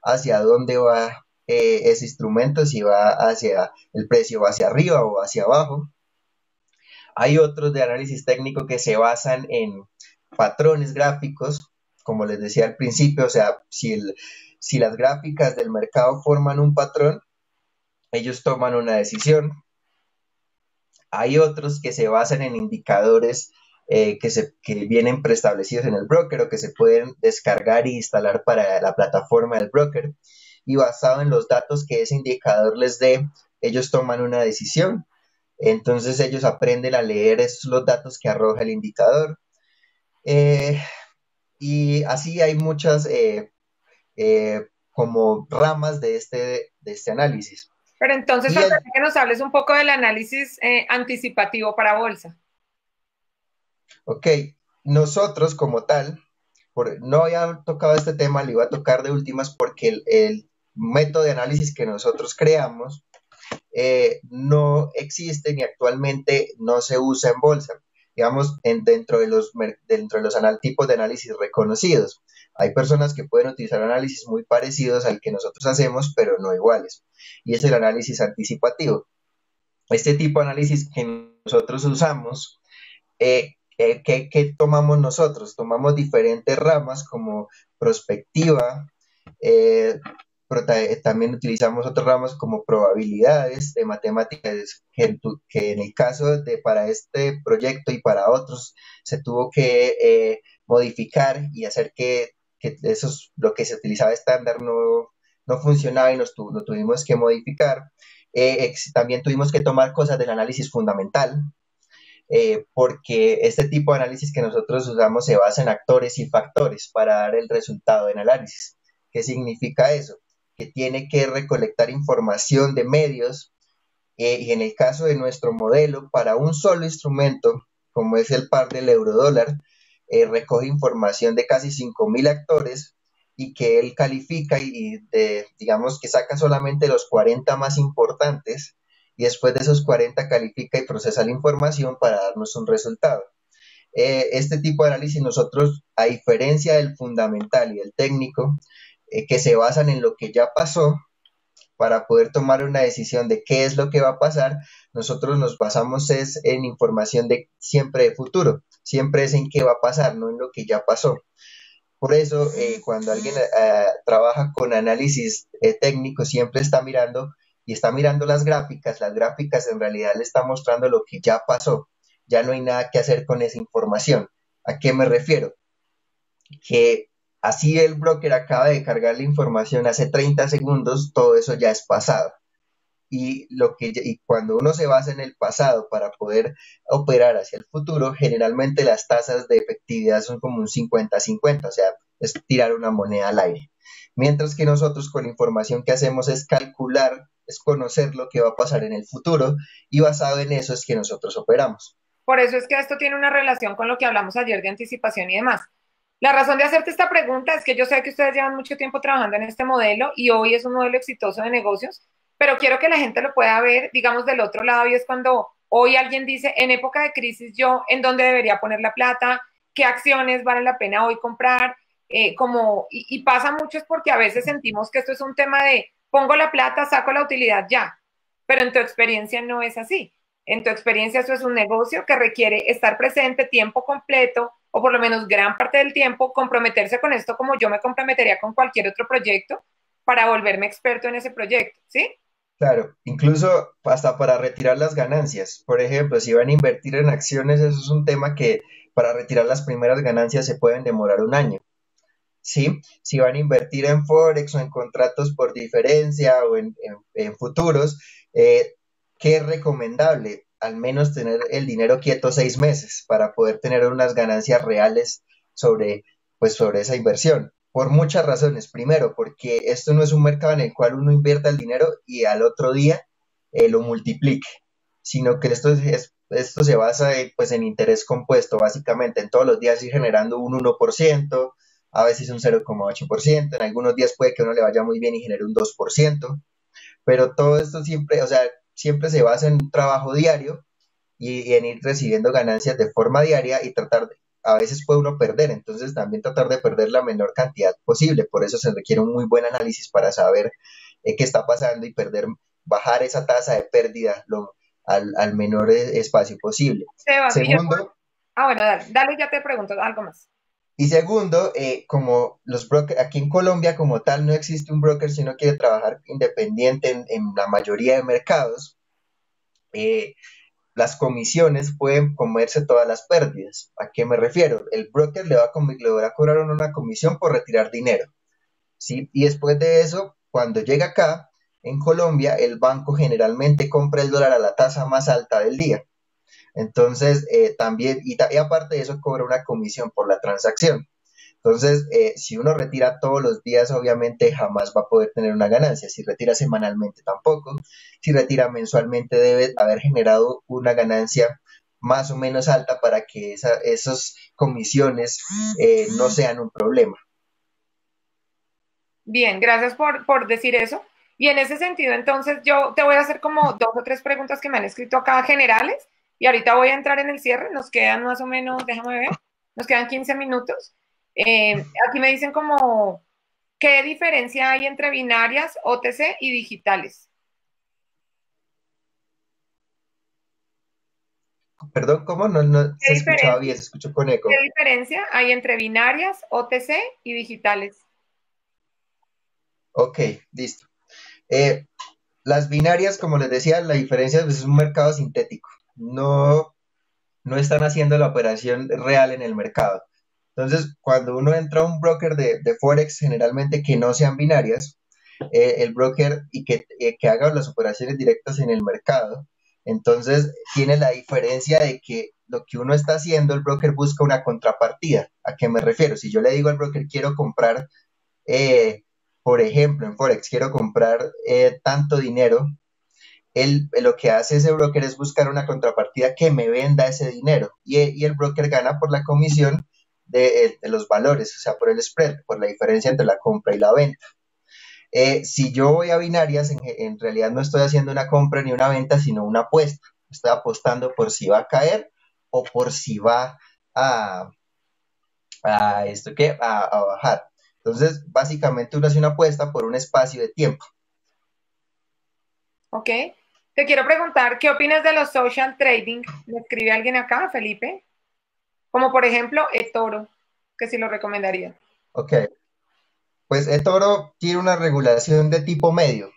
hacia dónde va ese instrumento, si va hacia el precio, va hacia arriba o hacia abajo. Hay otros de análisis técnico que se basan en patrones gráficos, como les decía al principio, o sea, si las gráficas del mercado forman un patrón, ellos toman una decisión. Hay otros que se basan en indicadores que vienen preestablecidos en el broker o que se pueden descargar e instalar para la plataforma del broker. Y basado en los datos que ese indicador les dé, ellos toman una decisión. Entonces ellos aprenden a leer esos los datos que arroja el indicador. Eh, y así hay muchas como ramas de este análisis. Pero entonces Y el, faltaría que nos hables un poco del análisis anticipativo para bolsa. ok, nosotros como tal, no había tocado este tema, le iba a tocar de últimas porque el método de análisis que nosotros creamos no existe ni actualmente no se usa en bolsa, digamos, dentro de los tipos de análisis reconocidos. Hay personas que pueden utilizar análisis muy parecidos al que nosotros hacemos, pero no iguales. Y es el análisis anticipativo. Este tipo de análisis que nosotros usamos, ¿qué tomamos nosotros? Tomamos diferentes ramas como prospectiva, eh, también utilizamos otras ramas como probabilidades de matemáticas, que en el caso de para este proyecto y para otros se tuvo que modificar y hacer que lo que se utilizaba estándar no funcionaba y lo tuvimos que modificar. También tuvimos que tomar cosas del análisis fundamental, porque este tipo de análisis que nosotros usamos se basa en actores y factores para dar el resultado del análisis. ¿Qué significa eso? Que tiene que recolectar información de medios, y en el caso de nuestro modelo, para un solo instrumento, como es el par del eurodólar, recoge información de casi 5.000 actores y que él califica digamos que saca solamente los 40 más importantes y después de esos 40 califica y procesa la información para darnos un resultado. Este tipo de análisis nosotros, a diferencia del fundamental y del técnico, que se basan en lo que ya pasó para poder tomar una decisión de qué es lo que va a pasar, nosotros nos basamos es en información de siempre de futuro, siempre es en qué va a pasar, no en lo que ya pasó. Por eso, cuando alguien trabaja con análisis técnico, siempre está mirando y está mirando las gráficas en realidad le están mostrando lo que ya pasó, ya no hay nada que hacer con esa información. ¿A qué me refiero? Que así el broker acaba de cargar la información hace 30 segundos, todo eso ya es pasado. Y cuando uno se basa en el pasado para poder operar hacia el futuro, generalmente las tasas de efectividad son como un 50-50, o sea, es tirar una moneda al aire. Mientras que nosotros con la información que hacemos es calcular, es conocer lo que va a pasar en el futuro y basado en eso es que nosotros operamos. Por eso es que esto tiene una relación con lo que hablamos ayer de anticipación y demás. La razón de hacerte esta pregunta es que yo sé que ustedes llevan mucho tiempo trabajando en este modelo y hoy es un modelo exitoso de negocios, pero quiero que la gente lo pueda ver, digamos, del otro lado, y es cuando hoy alguien dice, en época de crisis, yo, ¿en dónde debería poner la plata? ¿Qué acciones vale la pena hoy comprar? Y pasa mucho es porque a veces sentimos que esto es un tema de pongo la plata, saco la utilidad ya, pero en tu experiencia no es así. En tu experiencia, eso es un negocio que requiere estar presente tiempo completo o por lo menos gran parte del tiempo, comprometerse con esto como yo me comprometería con cualquier otro proyecto para volverme experto en ese proyecto, ¿sí? Claro, incluso hasta para retirar las ganancias. Por ejemplo, si van a invertir en acciones, eso es un tema que para retirar las primeras ganancias se pueden demorar un año. ¿Sí? Si van a invertir en Forex o en contratos por diferencia o en futuros, ¿qué es recomendable? Al menos tener el dinero quieto 6 meses para poder tener unas ganancias reales sobre, pues, sobre esa inversión. Por muchas razones. Primero, porque esto no es un mercado en el cual uno invierta el dinero y al otro día lo multiplique, sino que esto se basa pues, en interés compuesto, básicamente. En todos los días ir generando un 1%, a veces un 0,8%, en algunos días puede que a uno le vaya muy bien y genere un 2%, pero todo esto siempre, o sea, siempre se basa en un trabajo diario y en ir recibiendo ganancias de forma diaria y a veces puede uno perder, entonces también tratar de perder la menor cantidad posible, por eso se requiere un muy buen análisis para saber qué está pasando y bajar esa tasa de pérdida al menor espacio posible. Sebas, Segundo, bueno, dale, ya te pregunto algo más. y segundo, como los brokers, aquí en Colombia como tal no existe un broker si uno quiere trabajar independiente en la mayoría de mercados, eh, las comisiones pueden comerse todas las pérdidas. ¿A qué me refiero? El broker le va a cobrar una comisión por retirar dinero, ¿sí? Y después de eso, cuando llega acá, en Colombia, el banco generalmente compra el dólar a la tasa más alta del día. Entonces, también, y aparte de eso, cobra una comisión por la transacción. Entonces, si uno retira todos los días, obviamente jamás va a poder tener una ganancia. Si retira semanalmente, tampoco. Si retira mensualmente, debe haber generado una ganancia más o menos alta para que esas comisiones no sean un problema. Bien, gracias por decir eso. Y en ese sentido, entonces, yo te voy a hacer como dos o tres preguntas que me han escrito acá generales y ahorita voy a entrar en el cierre. Nos quedan más o menos, déjame ver, nos quedan 15 minutos. Aquí me dicen como, ¿qué diferencia hay entre binarias, OTC y digitales? Perdón, ¿cómo? No, no ¿Qué se escuchaba diferencia, bien, se escuchó con qué eco. diferencia hay entre binarias, OTC y digitales? Ok, listo. Eh, las binarias, como les decía, la diferencia pues, es un mercado sintético. No están haciendo la operación real en el mercado. Entonces, cuando uno entra a un broker de Forex, generalmente que no sean binarias, el broker que haga las operaciones directas en el mercado, entonces tiene la diferencia de que lo que uno está haciendo, el broker busca una contrapartida. ¿A qué me refiero? Si yo le digo al broker, quiero comprar, por ejemplo, en Forex, quiero comprar tanto dinero, lo que hace ese broker es buscar una contrapartida que me venda ese dinero y el broker gana por la comisión de los valores, o sea, por el spread, por la diferencia entre la compra y la venta. Si yo voy a binarias, en realidad no estoy haciendo una compra ni una venta, sino una apuesta. Estoy apostando por si va a caer o por si va a, a bajar. Entonces, básicamente uno hace una apuesta por un espacio de tiempo. ¿Ok? Te quiero preguntar, ¿qué opinas de los social trading? Me escribe alguien acá, Felipe. Como por ejemplo, eToro, que sí lo recomendaría. Ok, pues eToro tiene una regulación de tipo medio.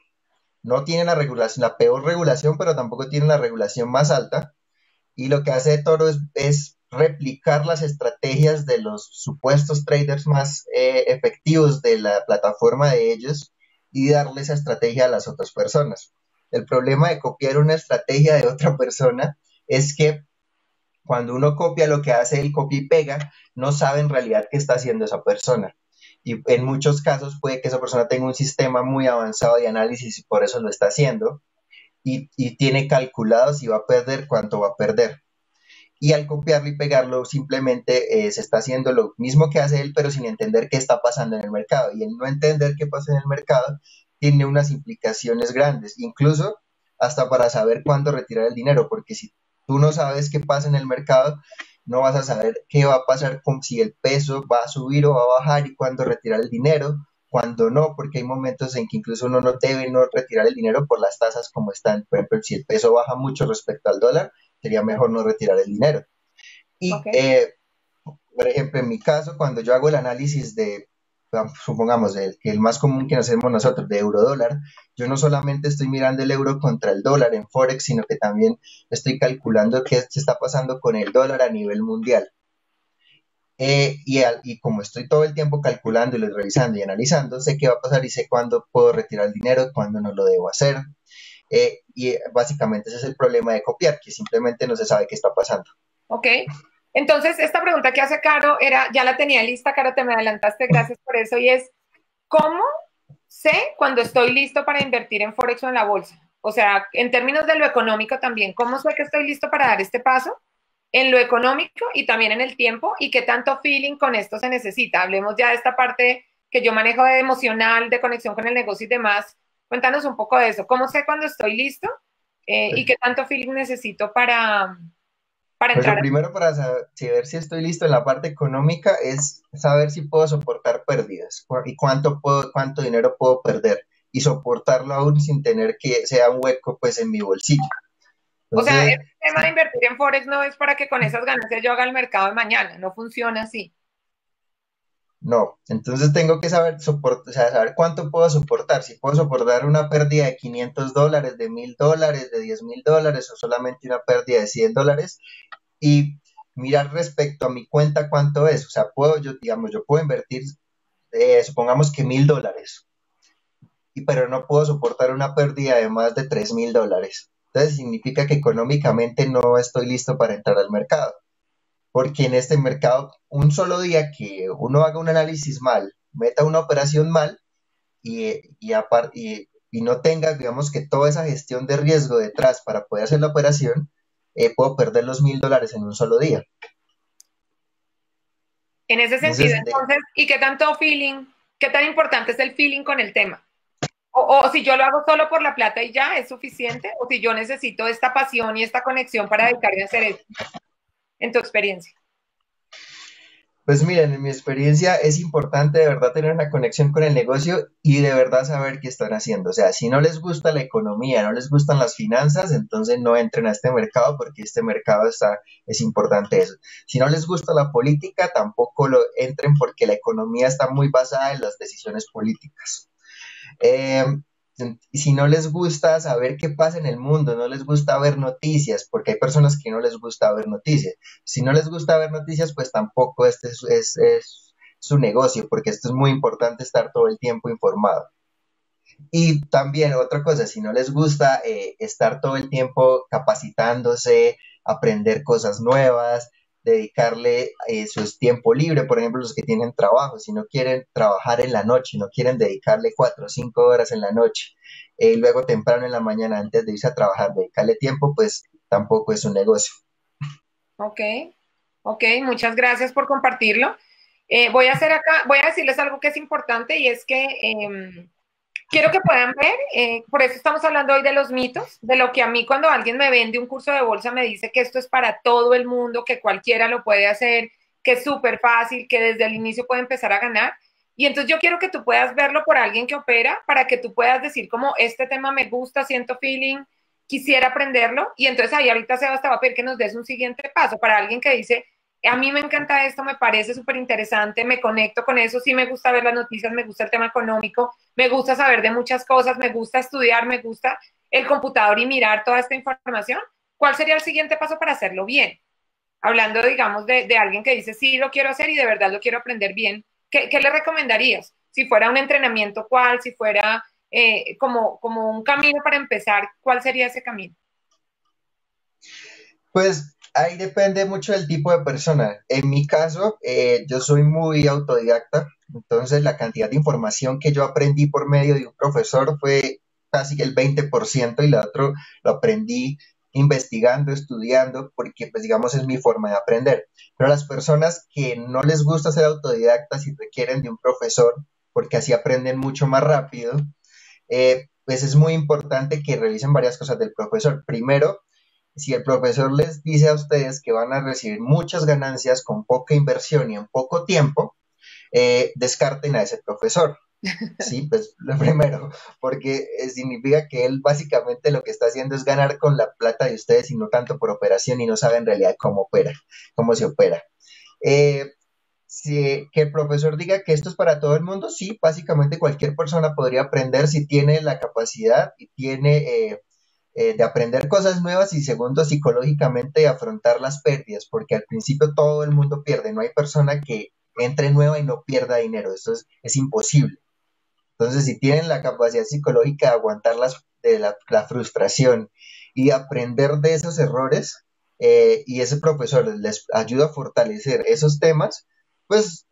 No tiene la peor regulación, pero tampoco tiene la regulación más alta. Y lo que hace Toro es replicar las estrategias de los supuestos traders más efectivos de la plataforma de ellos y darle esa estrategia a las otras personas. El problema de copiar una estrategia de otra persona es que cuando uno copia lo que hace el copia y pega, no sabe en realidad qué está haciendo esa persona. Y en muchos casos puede que esa persona tenga un sistema muy avanzado de análisis y por eso lo está haciendo y tiene calculado si va a perder, cuánto va a perder. Y al copiarlo y pegarlo simplemente se está haciendo lo mismo que hace él, pero sin entender qué está pasando en el mercado. Y el no entender qué pasa en el mercado tiene unas implicaciones grandes, incluso hasta para saber cuándo retirar el dinero, porque si tú no sabes qué pasa en el mercado, no vas a saber qué va a pasar con si el peso va a subir o va a bajar y cuándo retirar el dinero, cuándo no, porque hay momentos en que incluso uno no debe no retirar el dinero por las tasas como están. Por ejemplo, si el peso baja mucho respecto al dólar, sería mejor no retirar el dinero. ¿Ok? Y, por ejemplo, en mi caso, cuando yo hago el análisis supongamos, el más común que hacemos nosotros, de euro-dólar, yo no solamente estoy mirando el euro contra el dólar en Forex, sino que también estoy calculando qué se está pasando con el dólar a nivel mundial. Y como estoy todo el tiempo calculando y revisando y analizando, sé qué va a pasar y sé cuándo puedo retirar el dinero, cuándo no lo debo hacer. Básicamente ese es el problema de copiar, que simplemente no se sabe qué está pasando. ¿Ok? Entonces, esta pregunta que hace Caro era, ya la tenía lista, Caro, te me adelantaste, gracias por eso, y es, ¿cómo sé cuando estoy listo para invertir en Forex o en la bolsa? O sea, en términos de lo económico también, ¿cómo sé que estoy listo para dar este paso? En lo económico y también en el tiempo, y qué tanto feeling con esto se necesita. Hablemos ya de esta parte que yo manejo de emocional, de conexión con el negocio y demás. Cuéntanos un poco de eso. ¿Cómo sé cuando estoy listo? Y qué tanto feeling necesito para Pues entrar lo a... primero para saber si estoy listo en la parte económica es saber si puedo soportar pérdidas y cuánto dinero puedo perder y soportarlo aún sin tener que sea un hueco pues en mi bolsillo. O sea, Entonces, el tema de invertir en Forex no es para que con esas ganancias yo haga el mercado de mañana, no funciona así. No, entonces tengo que saber o sea, saber cuánto puedo soportar, si puedo soportar una pérdida de $500, de $1000, de $10,000 o solamente una pérdida de $100 y mirar respecto a mi cuenta cuánto es, o sea, digamos, yo puedo invertir, supongamos que $1000, pero no puedo soportar una pérdida de más de $3000. Entonces significa que económicamente no estoy listo para entrar al mercado, porque en este mercado, un solo día que uno haga un análisis mal, meta una operación mal y no tenga, digamos, que toda esa gestión de riesgo detrás para poder hacer la operación, puedo perder los $1000 en un solo día. En ese sentido, Entonces, entonces, ¿y qué tanto feeling, qué tan importante es el feeling con el tema? O si yo lo hago solo por la plata y ya, ¿es suficiente? O si yo necesito esta pasión y esta conexión para dedicarme a hacer esto, en tu experiencia. pues miren, en mi experiencia es importante de verdad tener una conexión con el negocio y de verdad saber qué están haciendo. O sea, si no les gusta la economía, no les gustan las finanzas, entonces no entren a este mercado porque este mercado es importante eso. Si no les gusta la política, tampoco lo entren porque la economía está muy basada en las decisiones políticas. Eh, y si no les gusta saber qué pasa en el mundo, no les gusta ver noticias, porque hay personas que no les gusta ver noticias. Si no les gusta ver noticias, pues tampoco este es su negocio, porque esto es muy importante estar todo el tiempo informado. Y también otra cosa, si no les gusta estar todo el tiempo capacitándose, aprender cosas nuevas, dedicarle su tiempo libre, por ejemplo, los que tienen trabajo, si no quieren trabajar en la noche, no quieren dedicarle 4 o 5 horas en la noche, luego temprano en la mañana antes de irse a trabajar, dedicarle tiempo, pues tampoco es un negocio. Ok, ok, muchas gracias por compartirlo. Voy a decirles algo que es importante y es que quiero que puedan ver, por eso estamos hablando hoy de los mitos, de lo que a mí cuando alguien me vende un curso de bolsa me dice que esto es para todo el mundo, que cualquiera lo puede hacer, que es súper fácil, que desde el inicio puede empezar a ganar. Y entonces yo quiero que tú puedas verlo por alguien que opera para que tú puedas decir como este tema me gusta, siento feeling, quisiera aprenderlo. Y entonces ahí ahorita Sebas te va a pedir que nos des un siguiente paso para alguien que dice, a mí me encanta esto, me parece súper interesante, me conecto con eso, sí me gusta ver las noticias, me gusta el tema económico, me gusta saber de muchas cosas, me gusta estudiar, me gusta el computador y mirar toda esta información. ¿Cuál sería el siguiente paso para hacerlo bien? Hablando, digamos, de alguien que dice, sí, lo quiero hacer y de verdad lo quiero aprender bien, ¿qué le recomendarías? Si fuera un entrenamiento, ¿cuál? Si fuera como un camino para empezar, ¿cuál sería ese camino? Pues ahí depende mucho del tipo de persona. En mi caso, yo soy muy autodidacta, entonces la cantidad de información que yo aprendí por medio de un profesor fue casi el 20% y la otra lo aprendí investigando, estudiando, porque pues digamos es mi forma de aprender. Pero las personas que no les gusta ser autodidactas y requieren de un profesor, porque así aprenden mucho más rápido, pues es muy importante que revisen varias cosas del profesor. Primero, si el profesor les dice a ustedes que van a recibir muchas ganancias con poca inversión y en poco tiempo, descarten a ese profesor. Sí, pues lo primero, porque significa que él básicamente lo que está haciendo es ganar con la plata de ustedes y no tanto por operación y no sabe en realidad cómo opera, cómo se opera. Eh, que el profesor diga que esto es para todo el mundo, sí, básicamente cualquier persona podría aprender si tiene la capacidad y tiene de aprender cosas nuevas y segundo, psicológicamente de afrontar las pérdidas, porque al principio todo el mundo pierde, no hay persona que entre nueva y no pierda dinero, eso es imposible. Entonces, si tienen la capacidad psicológica de aguantar la frustración y aprender de esos errores, y ese profesor les ayuda a fortalecer esos temas, pues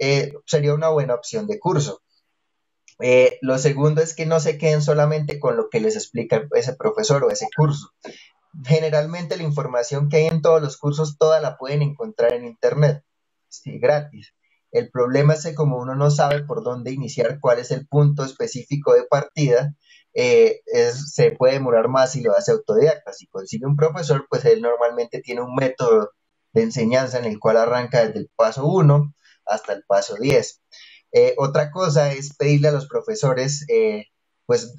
sería una buena opción de curso. Lo segundo es que no se queden solamente con lo que les explica ese profesor o ese curso. Generalmente la información que hay en todos los cursos, toda la pueden encontrar en internet, sí, gratis. El problema es que como uno no sabe por dónde iniciar, cuál es el punto específico de partida, se puede demorar más si lo hace autodidacta. Si consigue un profesor, pues él normalmente tiene un método de enseñanza en el cual arranca desde el paso 1 hasta el paso 10. Otra cosa es pedirle a los profesores, pues,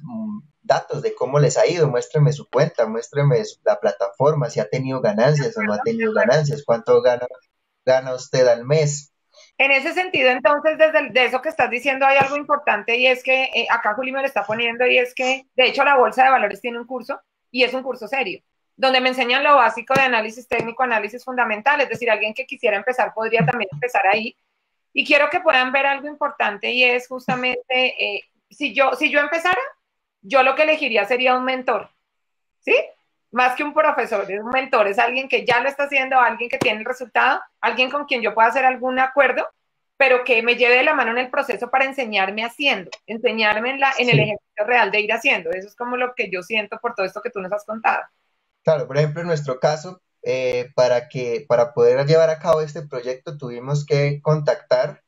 datos de cómo les ha ido, muéstreme su cuenta, muéstreme la plataforma, si ha tenido ganancias o no ha tenido ganancias, cuánto gana usted al mes. En ese sentido, entonces, de eso que estás diciendo hay algo importante y es que acá Juli me lo está poniendo y es que, de hecho, la Bolsa de Valores tiene un curso y es un curso serio, donde me enseñan lo básico de análisis técnico, análisis fundamental, es decir, alguien que quisiera empezar podría también empezar ahí. Y quiero que puedan ver algo importante y es justamente, si yo empezara, yo lo que elegiría sería un mentor, ¿sí? Más que un profesor, es un mentor, es alguien que ya lo está haciendo, alguien que tiene el resultado, alguien con quien yo pueda hacer algún acuerdo, pero que me lleve de la mano en el proceso para enseñarme haciendo, enseñarme en el Sí, ejercicio real de ir haciendo. Eso es como lo que yo siento por todo esto que tú nos has contado. claro, por ejemplo, en nuestro caso, para poder llevar a cabo este proyecto tuvimos que contactar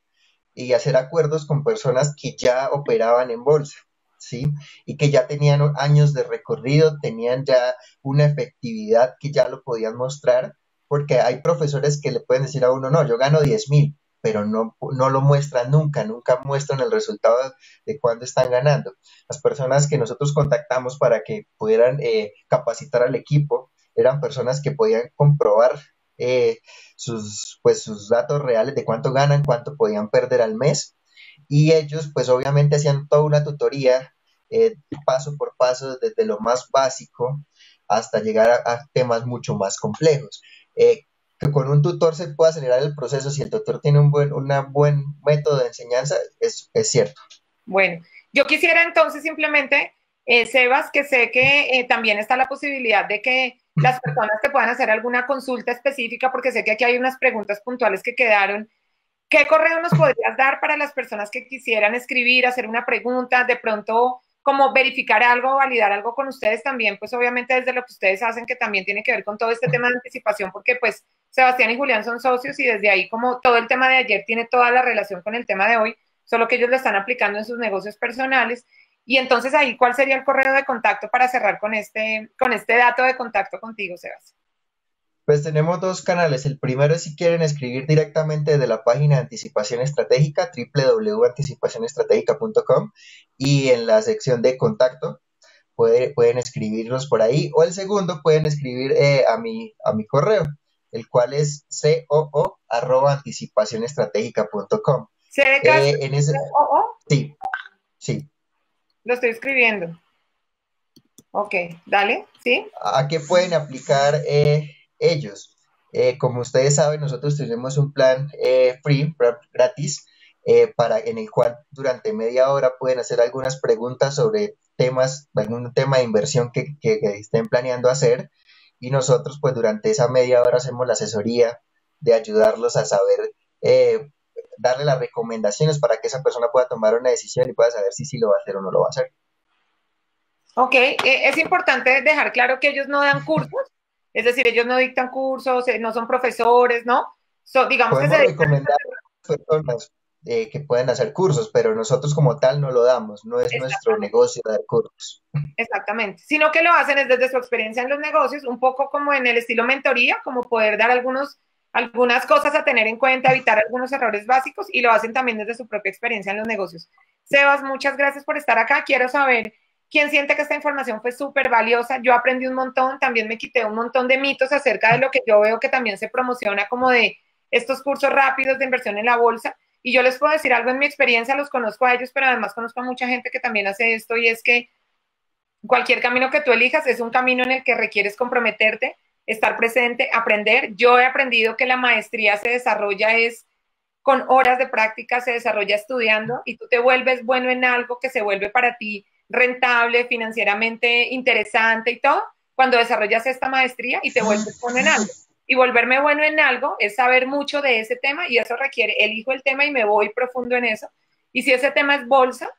y hacer acuerdos con personas que ya operaban en bolsa, ¿sí? Y que ya tenían años de recorrido, tenían ya una efectividad que ya lo podían mostrar, porque hay profesores que le pueden decir a uno, no, yo gano 10.000, pero no lo muestran nunca, nunca muestran el resultado de cuándo están ganando. Las personas que nosotros contactamos para que pudieran capacitar al equipo eran personas que podían comprobar eh, sus datos reales de cuánto ganan, cuánto podían perder al mes. Y ellos, pues obviamente hacían toda una tutoría paso por paso, desde lo más básico hasta llegar a temas mucho más complejos. Que con un tutor se puede acelerar el proceso si el tutor tiene buen método de enseñanza, es cierto. Bueno, yo quisiera entonces simplemente, Sebas, que sé que también está la posibilidad de que las personas te puedan hacer alguna consulta específica, porque sé que aquí hay unas preguntas puntuales que quedaron. ¿Qué correo nos podrías dar para las personas que quisieran escribir, hacer una pregunta, de pronto como verificar algo, validar algo con ustedes también? Pues obviamente desde lo que ustedes hacen, que también tiene que ver con todo este tema de anticipación, porque pues Sebastián y Julián son socios y desde ahí como todo el tema de ayer tiene toda la relación con el tema de hoy, solo que ellos lo están aplicando en sus negocios personales. Y entonces ahí, ¿cuál sería el correo de contacto para cerrar con este dato de contacto contigo, Sebas? Pues tenemos dos canales. El primero es si quieren escribir directamente de la página de Anticipación Estratégica, www.anticipacionestratégica.com, y en la sección de contacto pueden escribirnos por ahí. O el segundo, pueden escribir a mi correo, el cual es coo@anticipacionestratégica.com. C de casa, En ese, o, o, sí, sí. lo estoy escribiendo. Ok, dale, ¿sí? ¿A qué pueden aplicar ellos? Como ustedes saben, nosotros tenemos un plan free, gratis, en el cual durante media hora pueden hacer algunas preguntas sobre algún tema de inversión que estén planeando hacer, y nosotros pues durante esa media hora hacemos la asesoría de ayudarlos a saber, eh, darle las recomendaciones para que esa persona pueda tomar una decisión y pueda saber si sí lo va a hacer o no lo va a hacer. Ok, es importante dejar claro que ellos no dan cursos, es decir, ellos no dictan cursos, no son profesores, ¿no? Digamos que se Podemos dedican. recomendar a las personas que pueden hacer cursos, pero nosotros como tal no lo damos, no es nuestro Exactamente, negocio dar cursos. exactamente. Sino que lo hacen es desde su experiencia en los negocios, un poco como en el estilo mentoría, como poder dar algunas cosas a tener en cuenta, evitar algunos errores básicos y lo hacen también desde su propia experiencia en los negocios. Sebas, muchas gracias por estar acá. Quiero saber quién siente que esta información fue súper valiosa. Yo aprendí un montón, también me quité un montón de mitos acerca de lo que yo veo que también se promociona como de estos cursos rápidos de inversión en la bolsa. Y yo les puedo decir algo en mi experiencia, los conozco a ellos, pero además conozco a mucha gente que también hace esto y es que cualquier camino que tú elijas es un camino en el que requieres comprometerte, estar presente, aprender. Yo he aprendido que la maestría se desarrolla es con horas de práctica, se desarrolla estudiando y tú te vuelves bueno en algo que se vuelve para ti rentable, financieramente interesante y todo, cuando desarrollas esta maestría y te vuelves bueno en algo. Y volverme bueno en algo es saber mucho de ese tema y eso requiere, elijo el tema y me voy profundo en eso. Y si ese tema es bolsa,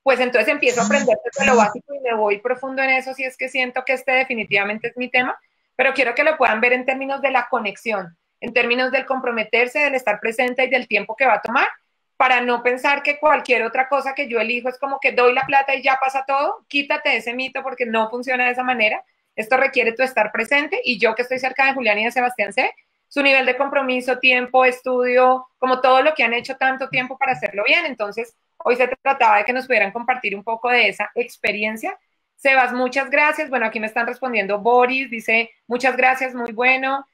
pues entonces empiezo a aprender desde lo básico y me voy profundo en eso si es que siento que este definitivamente es mi tema, pero quiero que lo puedan ver en términos de la conexión, en términos del comprometerse, del estar presente y del tiempo que va a tomar, para no pensar que cualquier otra cosa que yo elijo es como que doy la plata y ya pasa todo. Quítate ese mito porque no funciona de esa manera. Esto requiere tu estar presente y yo que estoy cerca de Julián y de Sebastián sé su nivel de compromiso, tiempo, estudio, como todo lo que han hecho tanto tiempo para hacerlo bien. Entonces, hoy se trataba de que nos pudieran compartir un poco de esa experiencia. Sebas, muchas gracias. Bueno, aquí me están respondiendo Boris, dice, muchas gracias, muy bueno.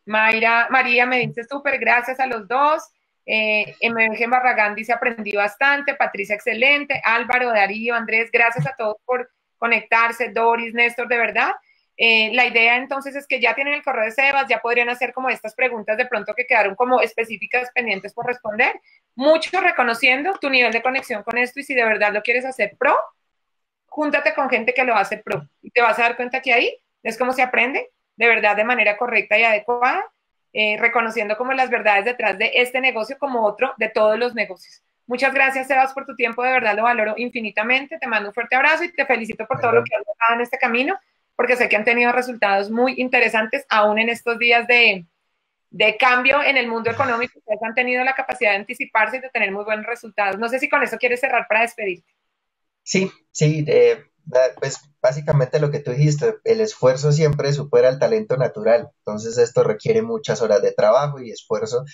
María me dice súper, gracias a los dos. Emergen Barragán dice, aprendí bastante. Patricia, excelente. Álvaro, Darío, Andrés, gracias a todos por conectarse. Doris, Néstor, de verdad. La idea entonces es que ya tienen el correo de Sebas, ya podrían hacer como estas preguntas de pronto que quedaron como específicas pendientes por responder. Mucho reconociendo tu nivel de conexión con esto y si de verdad lo quieres hacer pro, júntate con gente que lo hace pro y te vas a dar cuenta que ahí es como se aprende de verdad de manera correcta y adecuada, reconociendo como las verdades detrás de este negocio como otro de todos los negocios. Muchas gracias, Sebas, por tu tiempo, de verdad lo valoro infinitamente, te mando un fuerte abrazo y te felicito por todo lo Bueno, que has logrado en este camino, porque sé que han tenido resultados muy interesantes aún en estos días de cambio en el mundo económico, ustedes han tenido la capacidad de anticiparse y de tener muy buenos resultados. No sé si con eso quieres cerrar para despedirte. sí, sí, pues básicamente lo que tú dijiste, el esfuerzo siempre supera el talento natural, entonces esto requiere muchas horas de trabajo y esfuerzo,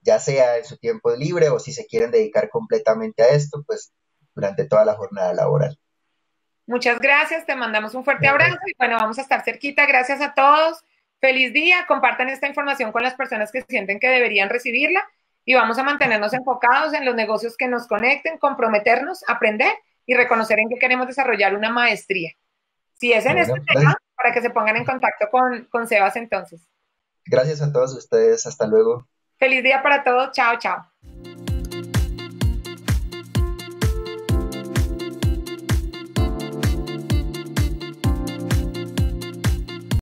ya sea en su tiempo libre o si se quieren dedicar completamente a esto, pues durante toda la jornada laboral. Muchas gracias, te mandamos un fuerte Bueno, abrazo y bueno, vamos a estar cerquita. Gracias a todos. Feliz día. Compartan esta información con las personas que sienten que deberían recibirla y vamos a mantenernos enfocados en los negocios que nos conecten, comprometernos, aprender y reconocer en qué queremos desarrollar una maestría. Si es en este bueno, tema, para que se pongan en contacto con Sebas entonces. gracias a todos ustedes, hasta luego. Feliz día para todos. Chao, chao.